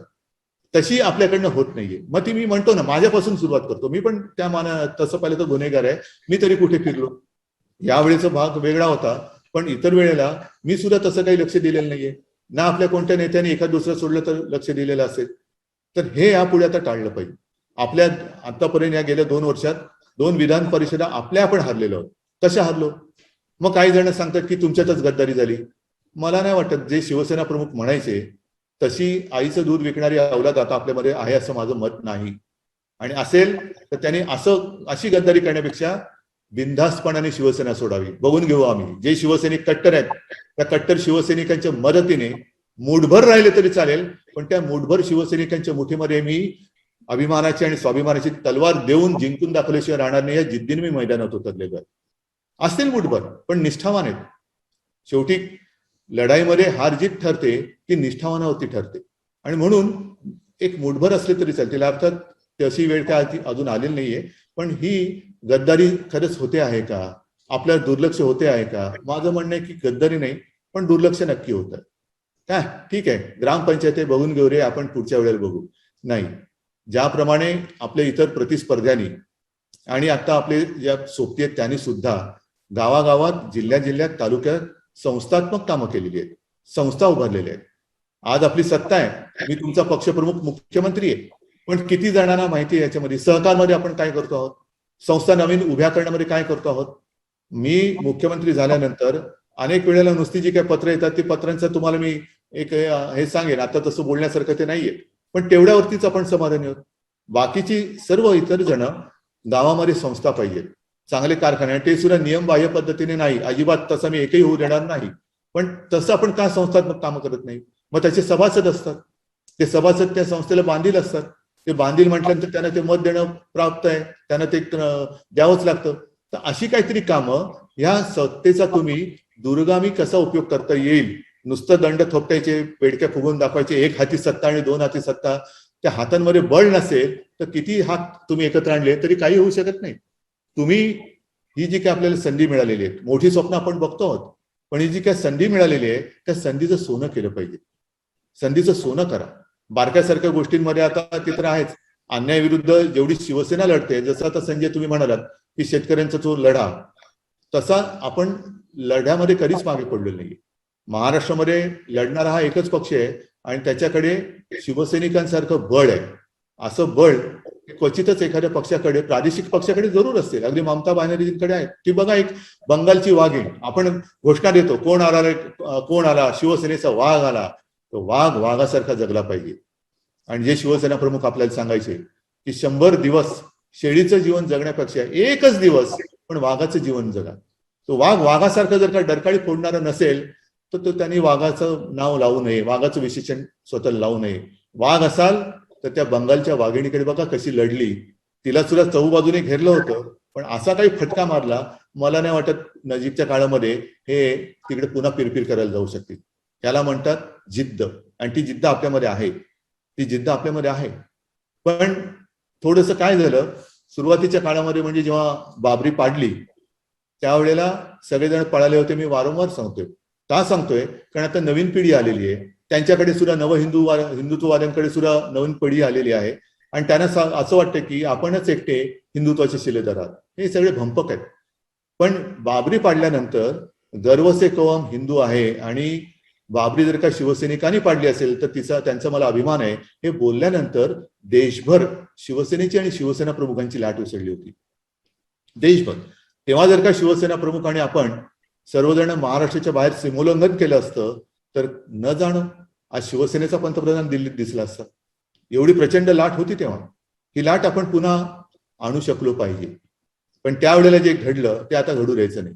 तशी आपल्याकडनं होत नाहीये. मग ती मी म्हणतो ना, माझ्यापासून सुरुवात करतो. मी पण तसं पाहिलं तर गुन्हेगार आहे. मी तरी कुठे फिरलो. यावेळेचा भाग वेगळा होता, पण इतर वेळेला मी सुद्धा तसं काही लक्ष दिलेलं नाहीये ना. आपल्या कोणत्या नेत्याने एखाद दुसरं सोडलं तर लक्ष दिलेलं असेल. तर हे यापुढे आता टाळलं पाहिजे. आपल्या आतापर्यंत या गेल्या 2 वर्षात 2 विधान परिषदा आपण हारलेलो आहोत. कशा हारलो? मग काही जण सांगतात की तुमच्यातच गद्दारी झाली. मला नाही वाटत. जे शिवसेना प्रमुख म्हणायचे तशी आईचं दूध विकणारी अवलाद आता आपल्यामध्ये आहे असं माझं मत नाही. आणि असेल तर त्याने अशी गद्दारी करण्यापेक्षा बिनधास्तपणाने शिवसेना सोडावी. बघून घेऊ आम्ही. जे शिवसैनिक कट्टर आहेत त्या कट्टर शिवसैनिकांच्या मदतीने मूठभर राहिले तरी चालेल, पण त्या मूठभर शिवसैनिकांच्या मुठीमध्ये मी अभिमानाची आणि स्वाभिमानाची तलवार देऊन जिंकून दाखवल्याशिवाय राहणार नाही. या जिद्दीने मी मैदानात उतरलेलो आहे. असतील मूठभर पण निष्ठावान आहेत. शेवटी लढाईमध्ये हार जीत ठरते ती निष्ठावानावरती ठरते. आणि म्हणून एक मूठभर असले तरी चालतील. अर्थात तशी वेळ काय अजून आलेली नाहीये. पण ही गद्दारी खरंच होते आहे का? आपल्या दुर्लक्ष होते आहे का? माझं म्हणणं आहे की गद्दारी नाही, पण दुर्लक्ष नक्की होतं. काय ठीक आहे, ग्रामपंचायती बघून घेऊ रे, आपण पुढच्या वेळेला बघू. नाही, ज्याप्रमाणे आपल्या इतर प्रतिस्पर्ध्यांनी आणि आता आपले ज्या सोबती आहेत त्यांनी सुद्धा गावागावात, जिल्ह्यात, तालुक्यात संस्थात्मक कामं केलेली आहेत, संस्था उभारलेल्या आहेत. आज आपली सत्ता आहे. मी तुमचा पक्षप्रमुख मुख्यमंत्री आहे, पण किती जणांना माहिती आहे याच्यामध्ये सहकारमध्ये आपण काय करतो आहोत, संस्था नवीन उभ्या करण्यामध्ये काय करतो आहोत. मी मुख्यमंत्री झाल्यानंतर अनेक वेळेला नुसती जी काही पत्र येतात ती पत्रांचं तुम्हाला मी एक हे सांगेन. आता तसं बोलण्यासारखं ते नाहीये, पण तेवढ्यावरतीच आपण समाधानी आहोत. बाकीची सर्व इतर जण गावामध्ये संस्था पाहिजेत, चांगले कारखाने, ते सुद्धा नियमबाह्य पद्धतीने नाही. अजिबात तसं मी एकही होऊ देणार नाही. पण तसं आपण का संस्थात्मक कामं करत नाही? मग त्याचे सभासद असतात, ते सभासद त्या संस्थेला बांधील असतात. ते बांधील म्हटल्यानंतर त्यांना ते मत देणं प्राप्त आहे, त्यांना ते द्यावंच लागतं. तर अशी काहीतरी कामं ह्या सत्तेचा तुम्ही दूरगामी कसा उपयोग करता येईल. नुसतं दंड थोपटायचे, पेडक्या फुगवून दाखवायचे, एक हाती सत्ता आणि 2 हाती सत्ता, त्या हातांमध्ये बळ नसेल तर किती हात तुम्ही एकत्र आणले तरी काही होऊ शकत नाही. तुम्ही ही जी काही आपल्याला संधी मिळालेली आहे, मोठी स्वप्न आपण बघतो आहोत, पण ही जी काही संधी मिळालेली आहे त्या संधीचं सोनं केलं पाहिजे. संधीचं सोनं करा. बारक्यासारख्या गोष्टींमध्ये आता ते तर आहेच. अन्यायाविरुद्ध जेवढी शिवसेना लढते, जसं आता संजय तुम्ही म्हणालात की शेतकऱ्यांचा जो लढा, तसा आपण लढ्यामध्ये कधीच मागे पडलेलो नाही. महाराष्ट्रामध्ये लढणारा हा एकच पक्ष आहे आणि त्याच्याकडे शिवसैनिकांसारखं बळ आहे. असं बळ क्वचितच एखाद्या पक्षाकडे, प्रादेशिक पक्षाकडे जरूर असते. अगदी ममता बॅनर्जींकडे आहे. ती बघा, एक बंगालची वाघीण. आपण घोषणा देतो, कोण आला, शिवसेनेचा वाघ आला. तो वाघ वाघासारखा जगला पाहिजे. आणि जे शिवसेना प्रमुख आपल्याला सांगायचे की 100 दिवस शेळीचं जीवन जगण्यापेक्षा एकच दिवस पण वाघाचं जीवन जगा. तो वाघ वाघासारखं जर का डरकाळी फोडणारा नसेल तर तो त्यांनी वाघाचं नाव लावू नये, वाघाचं विशेषण स्वतःला लावू नये. वाघ असाल तर त्या बंगालच्या वाघिणीकडे बघा कशी लढली, तिला सुद्धा चहूबाजूने घेरलं होतं, पण असा काही फटका मारला, मला नाही वाटत नजीकच्या काळामध्ये हे तिकडे पुन्हा पिरपिर करायला जाऊ शकतील. त्याला म्हणतात जिद्द, आणि ती जिद्द आपल्यामध्ये आहे, ती जिद्द आपल्यामध्ये आहे. पण थोडंसं काय झालं सुरुवातीच्या काळामध्ये, म्हणजे जेव्हा बाबरी पाडली त्यावेळेला सगळेजण पळाले होते. मी वारंवार सांगतोय, का सांगतोय, कारण आता नवीन पिढी आलेली आहे, त्यांच्याकडे सुद्धा हिंदुत्ववाद्यांकडे सुद्धा नवीन पिढी आलेली आहे, आणि त्यांना असं वाटतं की आपणच एकटे हिंदुत्वाचे शिलेदार आहात. हे सगळे भंपक आहेत. पण बाबरी पाडल्यानंतर गर्व से कौम हिंदू आहे, आणि बाबरी जर का शिवसैनिकांनी पाडली असेल तर त्यांचा मला अभिमान आहे, हे बोलल्यानंतर देशभर शिवसेनेची आणि शिवसेना प्रमुखांची लाट उसळली होती, देशभर. तेव्हा जर का शिवसेना प्रमुख आणि आपण सर्वजण महाराष्ट्राच्या बाहेर सीमोल्लंघन केलं असतं तर न जाणं आज शिवसेनेचा पंतप्रधान दिल्लीत दिसला असता. एवढी प्रचंड लाट होती तेव्हा. ही लाट आपण पुन्हा आणू शकलो पाहिजे. पण त्यावेळेला जे घडलं ते आता घडू द्यायचं नाही.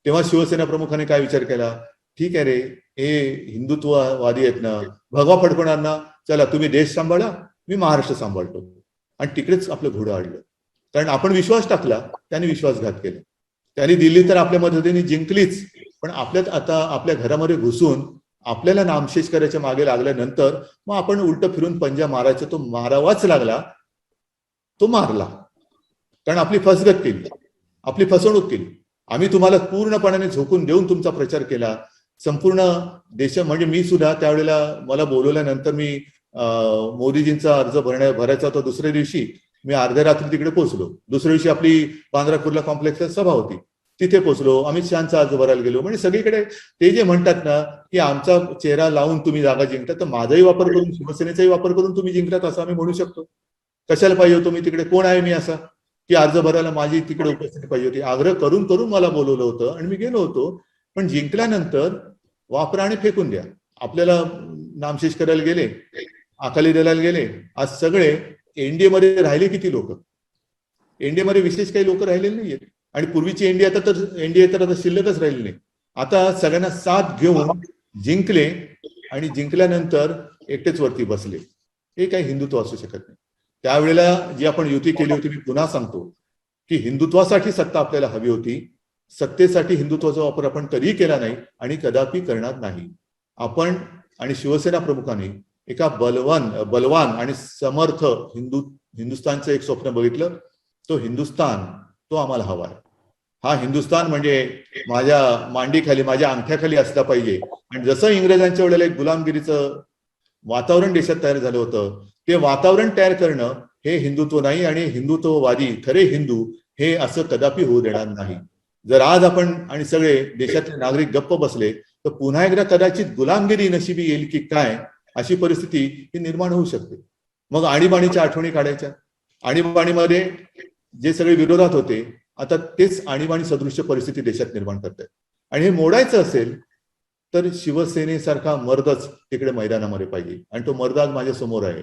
तेव्हा शिवसेना प्रमुखाने काय विचार केला, ठीक आहे रे, हे हिंदुत्ववादी आहेत ना, भगवा फडकवणार ना, चला तुम्ही देश सांभाळा, मी महाराष्ट्र सांभाळतो. आणि तिकडेच आपलं घोडं आडलं. कारण आपण विश्वास टाकला, त्यांनी विश्वासघात केला. त्यांनी दिल्ली तर आपल्या मदतीने जिंकलीच, पण आपल्यात आता आपल्या घरामध्ये घुसून आपल्याला नामशेष करायच्या मागे लागल्यानंतर मग आपण उलट फिरून पंजा मारायचा, तो मारावाच लागला, तो मारला. कारण आपली फसगत केली, आपली फसवणूक केली. आम्ही तुम्हाला पूर्णपणाने झोकून देऊन तुमचा प्रचार केला संपूर्ण देश. म्हणजे मी सुद्धा त्यावेळेला मला बोलवल्यानंतर मी मोदीजींचा अर्ज भरायचा होता. दुसऱ्या दिवशी मी अर्ध्या रात्री तिकडे पोहोचलो. दुसऱ्या दिवशी आपली बांद्रा कुर्ला कॉम्प्लेक्सला सभा होती, तिथे पोहोचलो. अमित शहाचा अर्ज भरायला गेलो. म्हणजे सगळीकडे ते जे म्हणतात ना की आमचा चेहरा लावून तुम्ही जागा जिंकतात, तर माझाही वापर करून शिवसेनेचाही वापर करून तुम्ही जिंकलात असं आम्ही म्हणू शकतो. कशाला पाहिजे होतो मी तिकडे, कोण आहे मी असा की अर्ज भरायला माझी तिकडे उपस्थिती पाहिजे होती. आग्रह करून करून मला बोलवलं होतं आणि मी गेलो होतो. पण जिंकल्यानंतर वापरा आणि फेकून द्या. आपल्याला नामशेष करायला गेले, आखाली द्यायला गेले. आज सगळे एनडीए मध्ये राहिले किती लोक, एनडीए मध्ये विशेष काही लोक राहिलेले नाहीयेत. आणि पूर्वीची एनडीए तर आता शिल्लकच राहिली नाही. आता सगळ्यांना साथ घेऊन जिंकले आणि जिंकल्यानंतर एकटेच वरती बसले. हे काही हिंदुत्व असू शकत नाही. त्यावेळेला जी आपण युती केली होती, मी पुन्हा सांगतो की हिंदुत्वासाठी सत्ता आपल्याला हवी होती. सत्तेसाठी हिंदुत्वाचा वापर आपण कधीही केला नाही आणि कदापि करणार नाही. आपण आणि शिवसेना प्रमुखांनी एका बलवान आणि समर्थ हिंदुस्थानचं एक स्वप्न बघितलं. तो हिंदुस्थान तो आम्हाला हवा आहे. हा हिंदुस्थान म्हणजे माझ्या मांडीखाली, माझ्या अंगठ्याखाली असला पाहिजे. आणि जसं इंग्रजांच्या वेळेला एक गुलामगिरीचं वातावरण देशात तयार झालं होतं, ते वातावरण तयार करणं हे हिंदुत्व नाही. आणि हिंदुत्ववादी खरे हिंदू हे असं कदापि होऊ देणार नाही. जर आज आपण आणि सगळे देशातले नागरिक गप्प बसले तर पुन्हा एकदा कदाचित गुलामगिरी नशिबी येईल की काय, अशी परिस्थिती ही निर्माण होऊ शकते. मग आणीबाणीच्या आठवणी काढायच्या. आणीबाणीमध्ये जे सगळे विरोधात होते आता तेच आणीबाणी सदृश्य परिस्थिती देशात निर्माण करतात. आणि हे मोडायचं असेल तर शिवसेनेसारखा मर्दच तिकडे मैदानामध्ये पाहिजे. आणि तो मर्द आज माझ्या समोर आहे.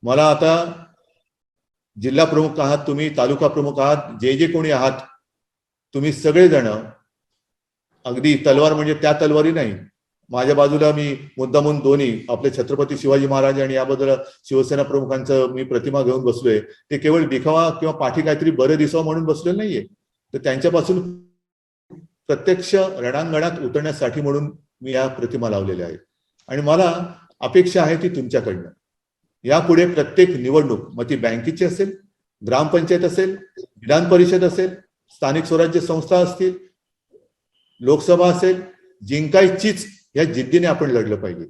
मला आता जिल्हा प्रमुख आहात तुम्ही, तालुका प्रमुख आहात, जे कोणी आहात तुम्ही सगळेजण, अगदी तलवार म्हणजे त्या तलवारी नाही, माझ्या बाजूला मी मुद्दामून दोन्ही आपले छत्रपती शिवाजी महाराज आणि याबद्दल शिवसेना प्रमुखांचं मी प्रतिमा घेऊन बसलोय. ते केवळ दिखावा किंवा पाठी काहीतरी बरं दिसावं म्हणून बसलेलं नाहीये, तर त्यांच्यापासून प्रत्यक्ष रणांगणात उतरण्यासाठी म्हणून मी या प्रतिमा लावलेल्या आहेत. आणि मला अपेक्षा आहे ती तुमच्याकडनं. यापुढे प्रत्येक निवडणूक, मग ती बँकेची असेल, ग्रामपंचायत असेल, विधान परिषद असेल, स्थानिक स्वराज्य संस्था असतील, लोकसभा असेल, जिंकायचीच या जिद्दीने आपण लढलं पाहिजे.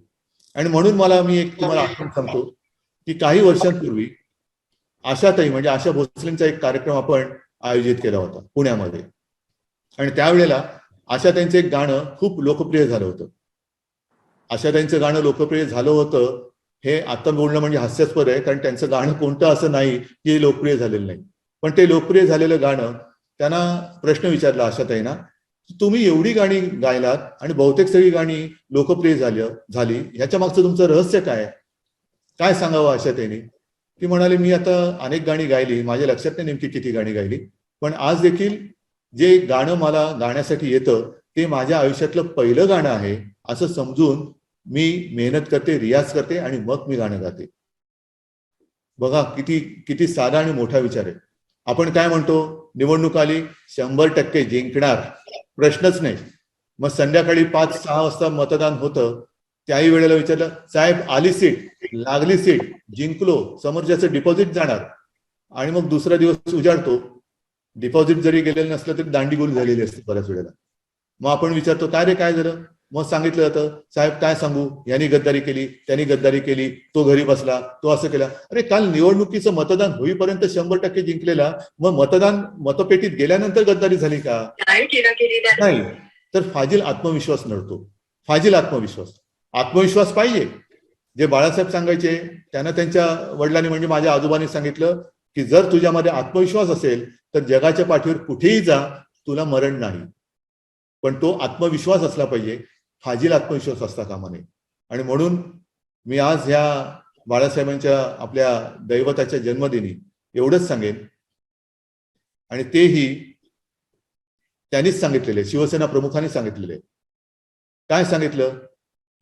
आणि म्हणून मला मी एक तुम्हाला आठवण सांगतो की काही वर्षांपूर्वी आशाताई म्हणजे आशा भोसलेंचा एक कार्यक्रम आपण आयोजित केला होता पुण्यामध्ये. आणि त्यावेळेला आशाताईंचं एक गाणं खूप लोकप्रिय झालं होतं. आशाताईंचं गाणं लोकप्रिय झालं होतं हे आता बोलणं म्हणजे हास्यास्पद आहे, कारण त्यांचं गाणं कोणतं असं नाही की लोकप्रिय झालेलं नाही. पण ते लोकप्रिय झालेलं गाणं, त्यांना प्रश्न विचारला आशाताईंना, तुम्ही एवढी गाणी गायलात आणि बहुतेक सगळी गाणी लोकप्रिय झाली, ह्याच्या मागचं तुमचं रहस्य काय सांगावं आशाताईंनी. ती म्हणाली, मी आता अनेक गाणी गायली, माझ्या लक्षात नाही नेमकी किती गाणी गायली, पण आज देखील जे गाणं मला गाण्यासाठी येतं ते माझ्या आयुष्यातलं पहिलं गाणं आहे असं समजून मी मेहनत करते, रियाज करते आणि मग मी गाणं गाते. बघा किती किती साधा आणि मोठा विचार आहे. आपण काय म्हणतो, निवडणूक आली 100% जिंकणार, प्रश्नच नाही. मग संध्याकाळी 5-6 वाजता मतदान होतं, त्याही वेळेला विचारलं, साहेब आली सीट, लागली सीट, जिंकलो, समोरच्याचं डिपॉझिट जाणार. आणि मग दुसरा दिवस उजाडतो, डिपॉझिट जरी गेलेलं नसलं तरी दांडीगोल झालेली असते बऱ्याच वेळेला. मग आपण विचारतो, काय रे काय झालं? मग सांगितलं जातं, साहेब काय सांगू, यांनी गद्दारी केली, त्यांनी गद्दारी केली, तो घरी बसला, तो असं केला. अरे काल निवडणुकीचं मतदान होईपर्यंत 100% जिंकलेला, मग मतपेटीत गेल्यानंतर गद्दारी झाली का? नाही. तर फाजील आत्मविश्वास नडतो, फाजील आत्मविश्वास पाहिजे. जे बाळासाहेब सांगायचे, त्यांना त्यांच्या वडिलांनी म्हणजे माझ्या आजोबांनी सांगितलं की जर तुझ्यामध्ये आत्मविश्वास असेल तर जगाच्या पाठीवर कुठेही जा, तुला मरण नाही. पण तो आत्मविश्वास असला पाहिजे, फाजील आत्मविश्वास असता कामा नये. आणि म्हणून मी आज ह्या बाळासाहेबांच्या आपल्या दैवताच्या जन्मदिनी एवढंच सांगेन, आणि तेही त्यांनीच सांगितलेले, शिवसेना प्रमुखांनी सांगितलेले. काय सांगितलं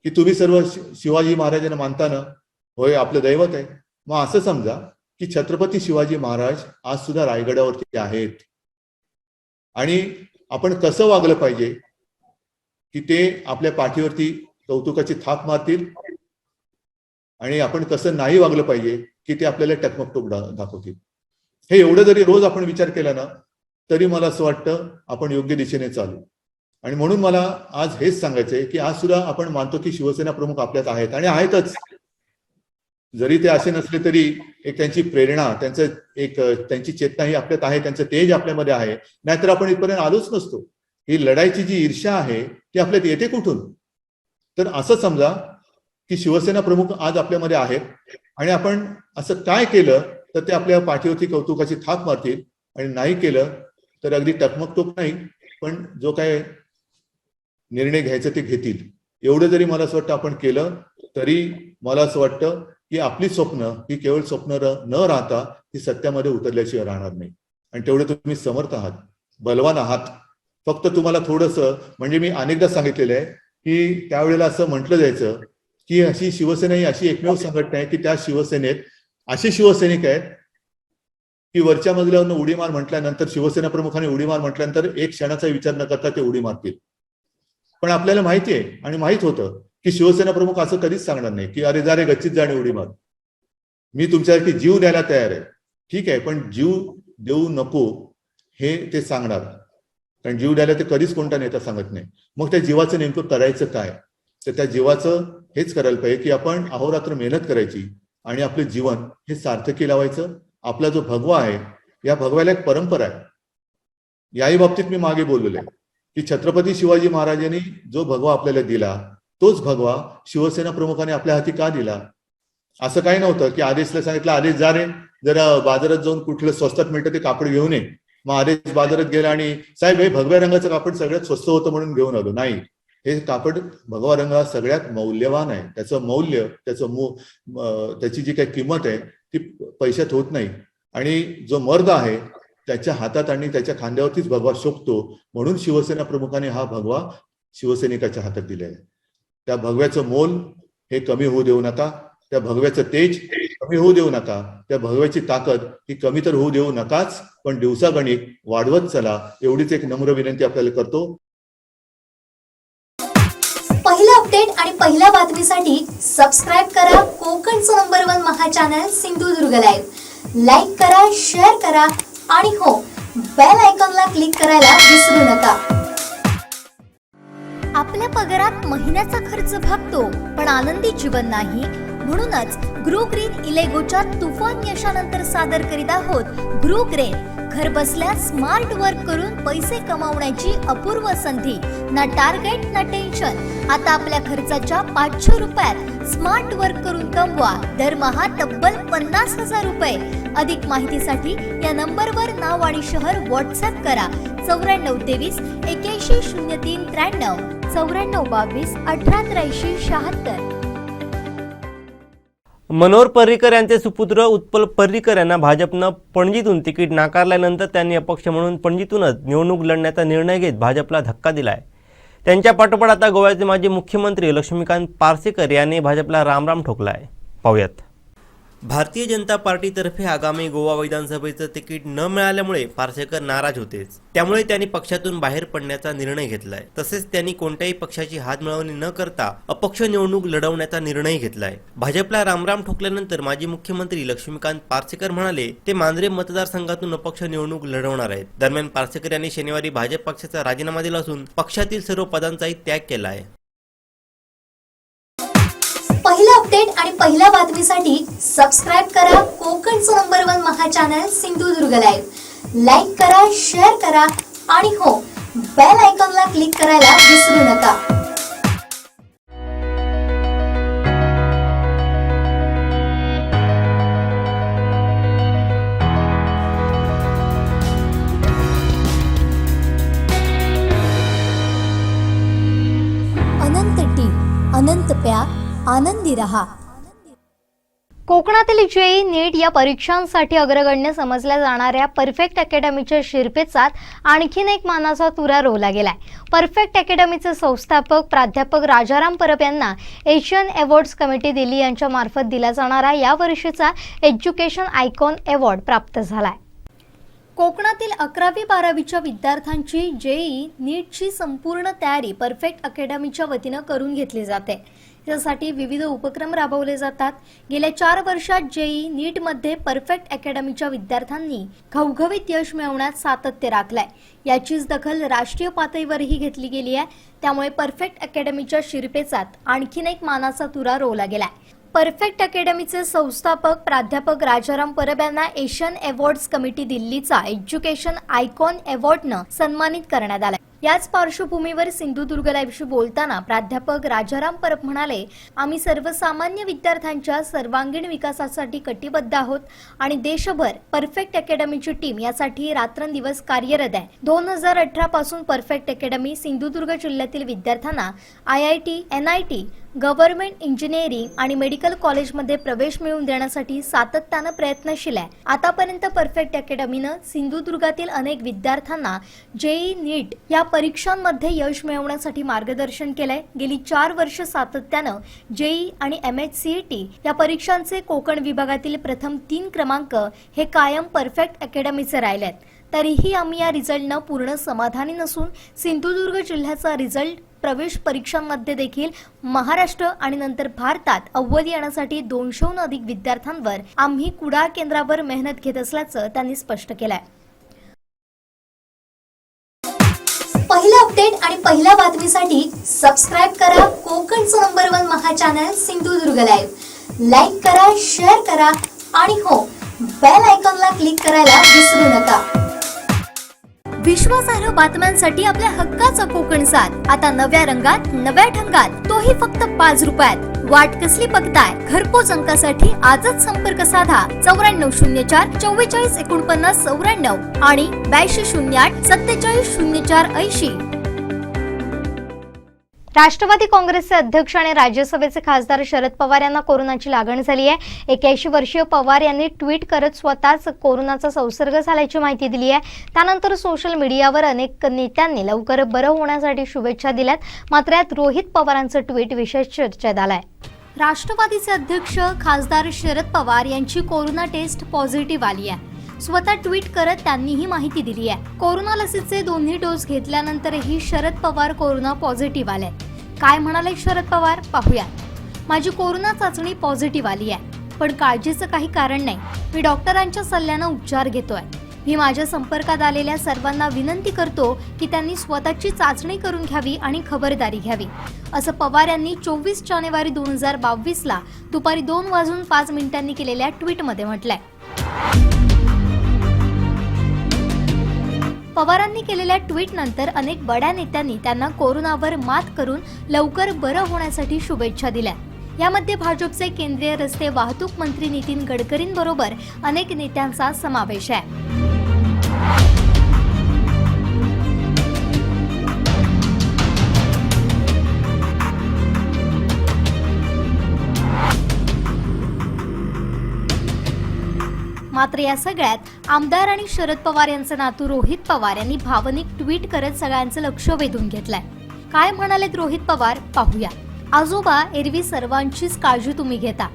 की तुम्ही सर्व शिवाजी महाराजांना मानता ना? होय, आपलं दैवत आहे. मग असं समजा की छत्रपती शिवाजी महाराज आज सुद्धा रायगडावरती आहेत, आणि आपण कसं वागलं पाहिजे की ते आपल्या पाठीवरती कौतुकाची थाप मारतील, आणि आपण कसं नाही वागलं पाहिजे की ते आपल्याला टकमकटोक दाखवतील. हे एवढं जरी रोज आपण विचार केला ना, तरी मला असं वाटतं आपण योग्य दिशेने चालू. आणि म्हणून मला आज हेच सांगायचंय की आज सुद्धा आपण मानतो की शिवसेना प्रमुख आपल्यात आहेत, आणि आहेतच. जरी ते असे नसले तरी एक त्यांची प्रेरणा, त्यांची चेतना ही आपल्यात आहे, त्यांचं तेज आपल्यामध्ये आहे. नाहीतर आपण इथपर्यंत आलोच नसतो. ही लढाईची जी ईर्ष्या आहे ती आपल्यात येते कुठून? तर असं समजा की शिवसेना प्रमुख आज आपल्यामध्ये आहेत, आणि आपण असं काय केलं तर ते आपल्या पाठीवरती कौतुकाची थाप मारतील, आणि नाही केलं तर अगदी टकमकटोक नाही, पण जो काय निर्णय घ्यायचं ते घेतील. एवढं जरी मला असं वाटतं आपण केलं, तरी मला असं वाटतं की आपली स्वप्न ही केवळ स्वप्न न राहता ती सत्यामध्ये उतरल्याशिवाय राहणार नाही. आणि तेवढे तुम्ही समर्थ आहात, बलवान आहात. फक्त तुम्हाला थोडंसं, म्हणजे मी अनेकदा सांगितलेलं आहे की त्यावेळेला असं म्हटलं जायचं की अशी शिवसेना ही अशी एकमेव संघटना आहे की त्या शिवसेनेत असे शिवसैनिक आहेत की वरच्या मजल्यावरनं उडी मार म्हटल्यानंतर, शिवसेना प्रमुखाने उडी मार म्हटल्यानंतर एक क्षणाचा विचार न करता ते उडी मारतील. पण आपल्याला माहिती आहे आणि माहित होतं की शिवसेना प्रमुख असं कधीच सांगणार नाही की अरे जा रे गच्चीत जाणे उडी मार, मी तुमच्यासाठी जीव द्यायला तयार आहे. ठीक आहे, पण जीव देऊ नको हे ते सांगणार, कारण जीव द्यायला ते कधीच कोणता नेता सांगत नाही. मग त्या जीवाचं नेमकं करायचं काय? तर त्या जीवाचं हेच करायला पाहिजे की आपण अहोरात्र मेहनत करायची आणि आपलं जीवन हे सार्थकी लावायचं. आपला जो भगवा आहे, या भगव्याला एक परंपरा आहे. याही बाबतीत मी मागे बोललेलो आहे की छत्रपती शिवाजी महाराजांनी जो भगवा आपल्याला दिला, तोच भगवा शिवसेना प्रमुखाने आपल्या हाती का दिला? असं काही नव्हतं की आदेशला सांगितलं आदेश जा रे जरा बाजारात जाऊन कुठलं स्वस्तात मिळतं ते कापड घेऊन ये. मग आदेश बाजारात गेला आणि साहेब हे भगव्या रंगाचं कापड सगळ्यात स्वस्त होतं म्हणून घेऊन आलो. नाही, हे कापड भगवा रंग हा सगळ्यात मौल्यवान आहे. त्याचं मौल्य, त्याची जी काही किंमत आहे ती पैशात होत नाही. आणि जो मर्द आहे त्याच्या हातात आणि त्याच्या खांद्यावरतीच भगवा शोभतो. म्हणून शिवसेना प्रमुखाने हा भगवा शिवसैनिकाच्या हातात दिलाय. त्या भगव्याचं मोल हे कमी होऊ देऊ नका, त्या भगव्याचं तेज कमी होऊ देऊ नका, त्या भगव्याची ताकद ही कमी तर होऊ देऊ नकाच, पण दिवसागणिक वाढवत चला. एवढीच एक नम्र विनंती आपल्याला करतो. पहिला अपडेट आणि पहिल्या बातमीसाठी सबस्क्राईब करा कोकणचं number 1 Maha channel Sindhudurg live. Like करा, शेअर करा आणि हो, बेल आयकॉनला क्लिक करायला विसरू नका. आपल्या पगारात महिन्याचा खर्च भागतो, पण आनंदी जीवन नाही. म्हणूनच ग्रो ग्रीन इलेगोच्या तुफान यशानंतर सादर करीत आहोत ग्रो ग्रीन. घर बसल्या स्मार्ट वर्क करून पैसे कमावण्याची अपूर्व संधी. ना टार्गेट ना टेन्शन. आता आपल्या खर्चाच्या 500 रुपयात स्मार्ट वर्क करून कमवा दरमहा तब्बल 50,000 रुपये. अधिक माहितीसाठी या नंबरवर नाव आणि शहर व्हॉट्सअप करा. 9423 81 03 93 9422 1883 76. मनोहर पर्रीकर यांचे सुपुत्र उत्पल पर्रीकर यांना भाजपनं पणजीतून तिकीट नाकारल्यानंतर त्यांनी अपक्ष म्हणून पणजीतूनच निवडणूक लढण्याचा निर्णय घेत भाजपला धक्का दिलाय. त्यांच्या पाठोपाठ आता गोव्याचे माजी मुख्यमंत्री लक्ष्मीकांत पार्सेकर यांनी भाजपला रामराम ठोकलाय. पाहूयात. भारतीय जनता पार्टीतर्फे आगामी गोवा विधानसभेचं तिकीट न मिळाल्यामुळे पार्सेकर नाराज होतेच. त्यामुळे त्यांनी पक्षातून बाहेर पडण्याचा निर्णय घेतलाय. तसेच त्यांनी कोणत्याही पक्षाची हातमिळवणी न करता अपक्ष निवडणूक लढवण्याचा निर्णय घेतलाय. भाजपला रामराम ठोकल्यानंतर माजी मुख्यमंत्री लक्ष्मीकांत पार्सेकर म्हणाले ते मांजरे मतदारसंघातून अपक्ष निवडणूक लढवणार आहेत. दरम्यान पार्सेकर यांनी शनिवारी भाजप पक्षाचा राजीनामा दिला असून पक्षातील सर्व पदांचाही त्याग केला आहे. पहिला अपडेट आणि पहिल्या बातमीसाठी सबस्क्राइब करा कोकणचं number 1 Maha channel Sindhudurg live. Like करा, शेअर करा आणि हो, बेल आयकॉनला क्लिक करायला विसरू नका. अनंत टी, अनंत प्यार, आनंदी रहा. कोकणातील जेईई नीट या परीक्षांसाठी अग्रगण्य समजल्या जाणाऱ्या परफेक्ट अकॅडमीच्या शिरपेचात आणखीन एक मानाचा तुरा रोवला गेलाय. परफेक्ट अकॅडमीचे संस्थापक प्राध्यापक राजाराम परब यांना एशियन अवॉर्ड्स कमिटी दिल्ली यांच्या मार्फत दिला जाणारा या वर्षीचा एज्युकेशन आयकॉन अवॉर्ड प्राप्त झालाय. कोकणातील 11वी-12वीच्या विद्यार्थ्यांची जेईई नीटची संपूर्ण तयारी परफेक्ट अकॅडमीच्या वतीनं करून घेतली जाते. यासाठी विविध उपक्रम राबवले जातात. गेल्या 4 वर्षात जेईई नीटमध्ये परफेक्ट अकॅडमीच्या विद्यार्थ्यांनी घवघवीत यश मिळवण्यात सातत्य राखलंय. याचीच दखल राष्ट्रीय पातळीवरही घेतली गेली आहे. त्यामुळे परफेक्ट अकॅडमीच्या शिरपेचात आणखीन एक मानाचा तुरा रोवला गेलाय. परफेक्ट अकॅडमीचे संस्थापक प्राध्यापक राजाराम परब यांना एशियन अवॉर्ड्स कमिटी दिल्लीचा एज्युकेशन आयकॉन अवॉर्डनं सन्मानित करण्यात आलं. याच पार्श्वभूमीवर सिंधुदुर्ग लाईव्हशी बोलताना प्राध्यापक राजाराम परब म्हणाले, आम्ही सर्वसामान्य विद्यार्थ्यांच्या सर्वांगीण विकासासाठी कटिबद्ध आहोत आणि देशभर परफेक्ट अकॅडमीची टीम यासाठी रात्रंदिवस कार्यरत आहे. 2018 पासून परफेक्ट अकॅडमी सिंधुदुर्ग जिल्ह्यातील विद्यार्थ्यांना IIT, NIT, गव्हर्नमेंट इंजिनिअरिंग आणि मेडिकल कॉलेजमध्ये प्रवेश मिळवून देण्यासाठी सातत्यानं प्रयत्नशील आहे. आतापर्यंत परफेक्ट अकॅडमीनं सिंधुदुर्गातील अनेक विद्यार्थ्यांना जेईई नीट या परीक्षांमध्ये यश मिळवण्यासाठी मार्गदर्शन केलंय. गेली 4 वर्ष सातत्यानं जेईई आणि MHCET या परीक्षांचे कोकण विभागातील प्रथम 3 क्रमांक हे कायम परफेक्ट अकॅडमीचे राहिलेत. तरीही आम्ही या रिझल्टनं पूर्ण समाधानी नसून सिंधुदुर्ग जिल्ह्याचा रिझल्ट प्रवेश परीक्षांमध्ये देखील महाराष्ट्र आणि नंतर भारतात अव्वल येण्यासाठी 200हून अधिक विद्यार्थ्यांवर आम्ही कुडाळ केंद्रावर मेहनत घेत असल्याचं त्यांनी स्पष्ट केलंय. पहिला अपडेट आणि पहिल्या बातमीसाठी सबस्क्राइब करा कोकणचं number 1 Maha channel Sindhudurg live. Like करा, शेअर करा आणि हो, बेल आयकॉनला क्लिक करायला विसरू नका. विश्वासार्ह बातम्यांसाठी आपल्या हक्काचा कोकण साथ आता नव्या रंगात, नव्या ढंगात, तोही फक्त 5 रुपयात. वाट कसली बघताय? घरपोच अंकासाठी आजच संपर्क साधा 9404 44 49 94 आणि 8208 47 04 80. राष्ट्रवादी काँग्रेसचे अध्यक्ष आणि राज्यसभेचे खासदार शरद पवार यांना कोरोनाची लागण झाली आहे. 81 वर्षीय पवार यांनी ट्विट करत स्वतःच कोरोनाचा संसर्ग झाल्याची माहिती दिली आहे. त्यानंतर सोशल मीडियावर अनेक नेत्यांनी लवकर बरं होण्यासाठी शुभेच्छा दिल्यात. मात्र यात रोहित पवारांचं ट्विट विशेष चर्चेत आलंय. राष्ट्रवादीचे अध्यक्ष खासदार शरद पवार यांची कोरोना टेस्ट पॉझिटिव्ह आली आहे. स्वतः ट्विट करत त्यांनी ही माहिती दिली आहे. कोरोना लसीचे 2 डोस घेतल्यानंतरही शरद पवार कोरोना पॉझिटिव्ह आले. काय म्हणाले शरद पवार पाहूया. माझी कोरोना चाचणी पॉझिटिव्ह आली आहे, पण काळजीचं काही कारण नाही. मी डॉक्टरांच्या सल्ल्यानं उपचार घेतोय. मी माझ्या संपर्कात आलेल्या सर्वांना विनंती करतो की त्यांनी स्वतःची चाचणी करून घ्यावी आणि खबरदारी घ्यावी, असं पवार यांनी 24 जानेवारी 2022 दुपारी 2:05 केलेल्या ट्विटमध्ये म्हटलंय. पवारांनी केलेल्या ट्विटनंतर अनेक बड्या नेत्यांनी त्यांना कोरोनावर मात करून लवकर बरं होण्यासाठी शुभेच्छा दिल्या. यामध्ये भाजपचे केंद्रीय रस्ते वाहतूक मंत्री नितीन गडकरींबरोबर अनेक नेत्यांचा समावेश आहे. मात्र या सगळ्यात आमदार आणि शरद पवार यांचे नातू रोहित पवार यांनी भावनिक ट्विट करत सगळ्यांचं लक्ष वेधून घेतलंय. काय म्हणालेत रोहित पवार पाहूया. आजोबा, एरवी सर्वांचीच काळजी तुम्ही घेता,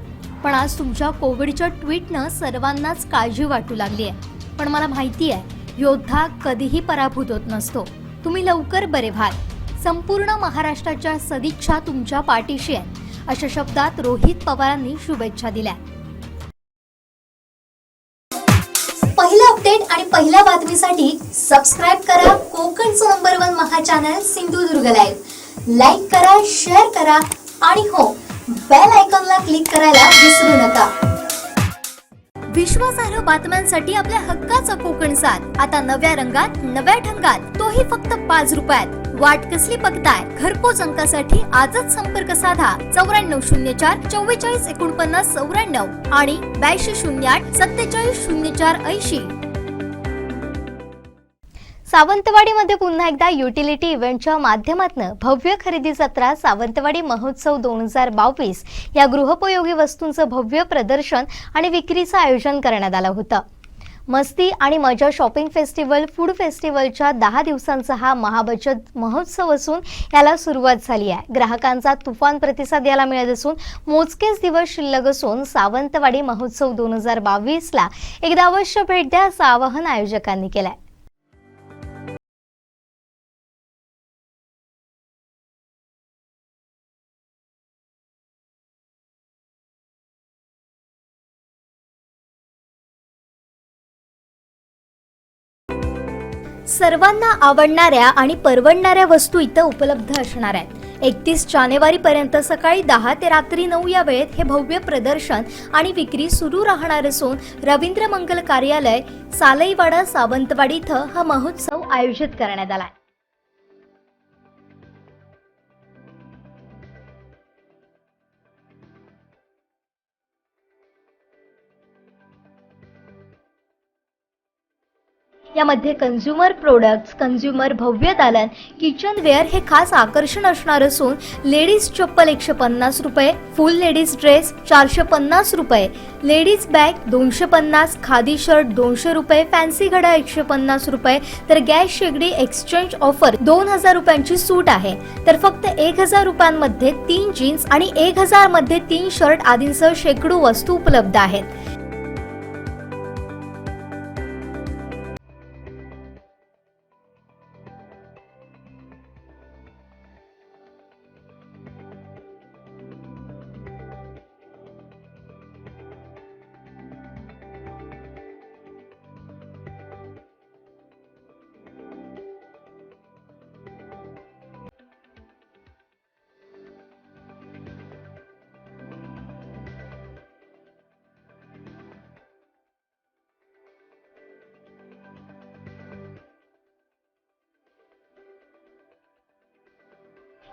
पण आज तुमच्या कोविडच्या ट्विटनं सर्वांनाच काळजी वाटू लागली आहे. पण मला माहिती आहे, योद्धा कधीही पराभूत होत नसतो. तुम्ही लवकर बरे व्हाल. संपूर्ण महाराष्ट्राच्या सदिच्छा तुमच्या पाठीशी आहे, अशा शब्दात रोहित पवारांनी शुभेच्छा दिल्या. पहिला अपडेट आणि पहिल्या बातमीसाठी सबस्क्राईब करा कोकणचं number 1 Maha channel Sindhudurg live. Like करा, शेअर करा आणि हो, बेल आयकॉनला क्लिक करायला विसरू नका. विश्वासार्ह बातम्यांसाठी आपल्या हक्काचा कोकण साथ आता नव्या रंगात, नव्या ढंगात, तोही फक्त 5 रुपयात. वाट कसली बघताय? घरपोच अंकासाठी आजच संपर्क साधा 9404 44 49 94 आणि 8208 47 04 80. सावंतवाडीमध्ये पुन्हा एकदा युटिलिटी इव्हेंटच्या माध्यमातून भव्य खरेदी जत्रा सावंतवाडी महोत्सव 2022 या गृहोपयोगी वस्तूंचं भव्य प्रदर्शन आणि विक्रीचं आयोजन करण्यात आलं होतं. मस्ती आणि मजा शॉपिंग फेस्टिवल फूड फेस्टिवलच्या 10 दिवसांचा हा महाबचत महोत्सव असून याला सुरुवात झाली आहे. ग्राहकांचा तुफान प्रतिसाद याला मिळत असून मोजकेच दिवस शिल्लक असून सावंतवाडी महोत्सव 2022ला एकदा अवश्य भेट द्या असं आवाहन आयोजकांनी केलंय. सर्वांना आवडणाऱ्या आणि परवडणाऱ्या वस्तू इथं उपलब्ध असणार आहेत. 31 जानेवारीपर्यंत सकाळी 10 ते रात्री 9 या वेळेत हे भव्य प्रदर्शन आणि विक्री सुरू राहणार असून रवींद्र मंगल कार्यालय, सालईवाडा, सावंतवाडी इथं हा महोत्सव आयोजित करण्यात आलाय. यामध्ये कंझ्युमर प्रोडक्ट्स, कंझ्युमर भव्य दालन, किचनवेअर हे खास आकर्षण असणार असून लेडीज चप्पल 150 रुपये, फुल लेडीज ड्रेस 450 रुपये, लेडीज बॅग 250, खादी शर्ट 200 रुपये, फॅन्सी घड्याळ 150 रुपये, तर गॅस शेगडी एक्सचेंज ऑफर 2000 रुपयांची सूट आहे. तर फक्त 1000 रुपयांमध्ये 3 जीन्स आणि 1000 मध्ये 3 शर्ट आदींसह शेकडो वस्तू उपलब्ध आहेत.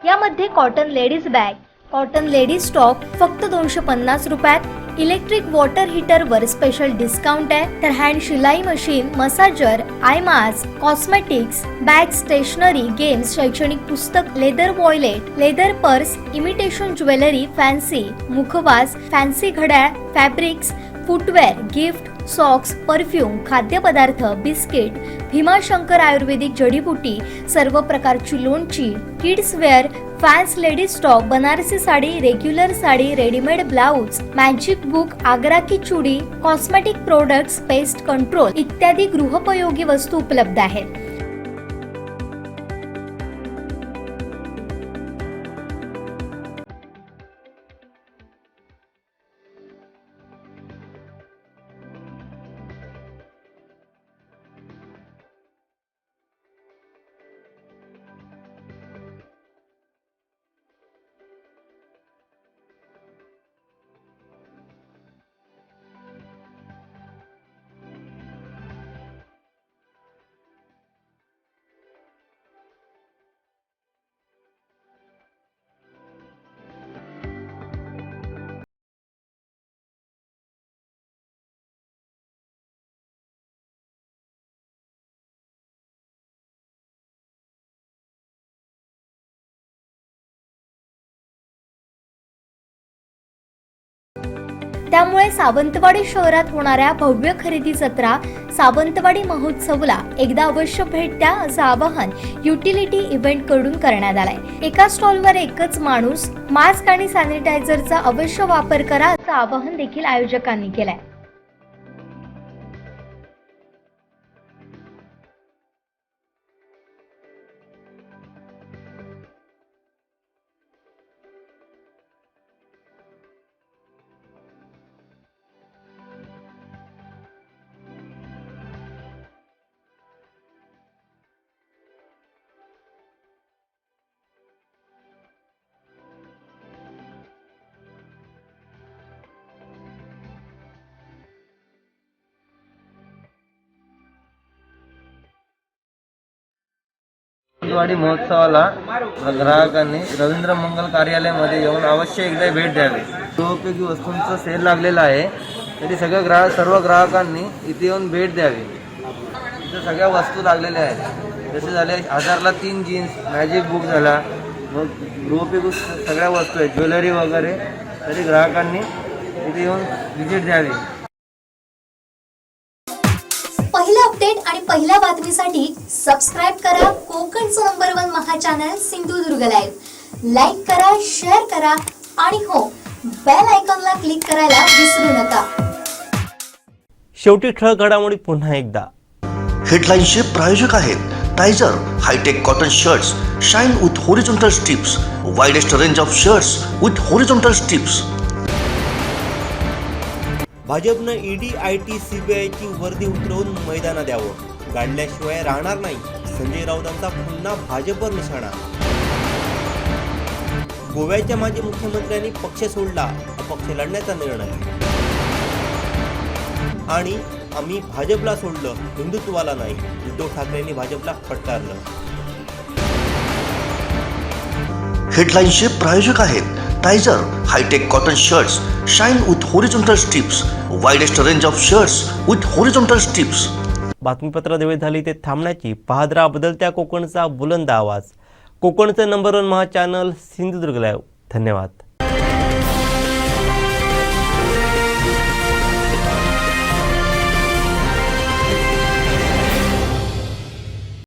यामध्ये cotton ladies bag, cotton ladies top फक्त 250 रुपयात, इलेक्ट्रिक वॉटर हीटर वर स्पेशल डिस्काउंट आहे. तर हँड शिलाई machine, massager, eye mask, cosmetics, bag, stationery, games, शैक्षणिक पुस्तक, leather wallet, leather purse, imitation jewellery, fancy मुखवास, फॅन्सी घड्याळ, fabrics, footwear, gift, socks, perfume, खाद्यपदार्थ, बिस्किट, भीमाशंकर आयुर्वेदिक जडीबुटी, सर्व प्रकारची लोणची, kids wear, fans ladies top, Banarasi sari, regular sari, readymade blouse, magic book, Agra की चुडी, कॉस्मेटिक प्रोडक्ट्स, पेस्ट कंट्रोल इत्यादी गृहोपयोगी वस्तू उपलब्ध आहेत. त्यामुळे सावंतवाडी शहरात होणाऱ्या भव्य खरेदी जत्रा सावंतवाडी महोत्सवला एकदा अवश्य भेट द्या असं आवाहन युटिलिटी इव्हेंट कडून करण्यात आलंय। एका स्टॉलवर एकच माणूस, मास्क आणि सॅनिटायझरचा अवश्य वापर करा असं आवाहन देखील आयोजकांनी केलंय। सावंतवाडी महोत्सवाला ग्राहकांनी रवींद्र मंगल कार्यालयामध्ये येऊन अवश्य एकदा भेट द्यावी। गृहोपयोगी वस्तूंचा सेल लागलेला आहे, तरी सर्व ग्राहकांनी इथे येऊन भेट द्यावी। इथे सगळ्या वस्तू लागलेल्या आहेत, जसे झाले 1000ला 3 जीन्स, मॅजिक बुक झाला, मग गृहोपयोगी सगळ्या वस्तू आहेत, ज्वेलरी वगैरे, तरी ग्राहकांनी इथे येऊन व्हिजिट द्यावी। पहिला अपडेट आणि पहिल्या बातमीसाठी सबस्क्राइब करा कोकणचं number 1 Maha channel Sindhudurg live. Like करा, शेअर करा आणि हो, बेल आयकॉनला क्लिक करायला विसरू नका। शेवटी ठळक घडामोडी पुन्हा एकदा। हेडलाईन्सचे प्रायोजक आहेत Tyzer hi tech cotton shirts shine with horizontal stripes, widest range of shirts with horizontal stripes. भाजपनं ईडी, आयटी, सीबीआयची वर्दी उतरवून मैदानात द्यावं, गाडल्याशिवाय राहणार नाही। संजय राऊतांचा पुन्हा भाजपवर निशाणा। गोव्याच्या माजी मुख्यमंत्र्यांनी पक्ष सोडला, अपक्ष लढण्याचा निर्णय। आणि आम्ही भाजपला सोडलं, हिंदुत्वाला नाही, उद्धव ठाकरेंनी भाजपला फटकारलं। हेडलाईन्सचे प्रायोजक आहेत Tyzer hi tech cotton shirts shine with horizontal stripes, widest range of shirts with horizontal stripes. बातमीपत्र देवे झाली ते थांबण्याची, पाहत राहा बदलत्या कोकणचा बुलंद आवाज। कोकणचं number 1 Maha channel Sindhudurg live. धन्यवाद।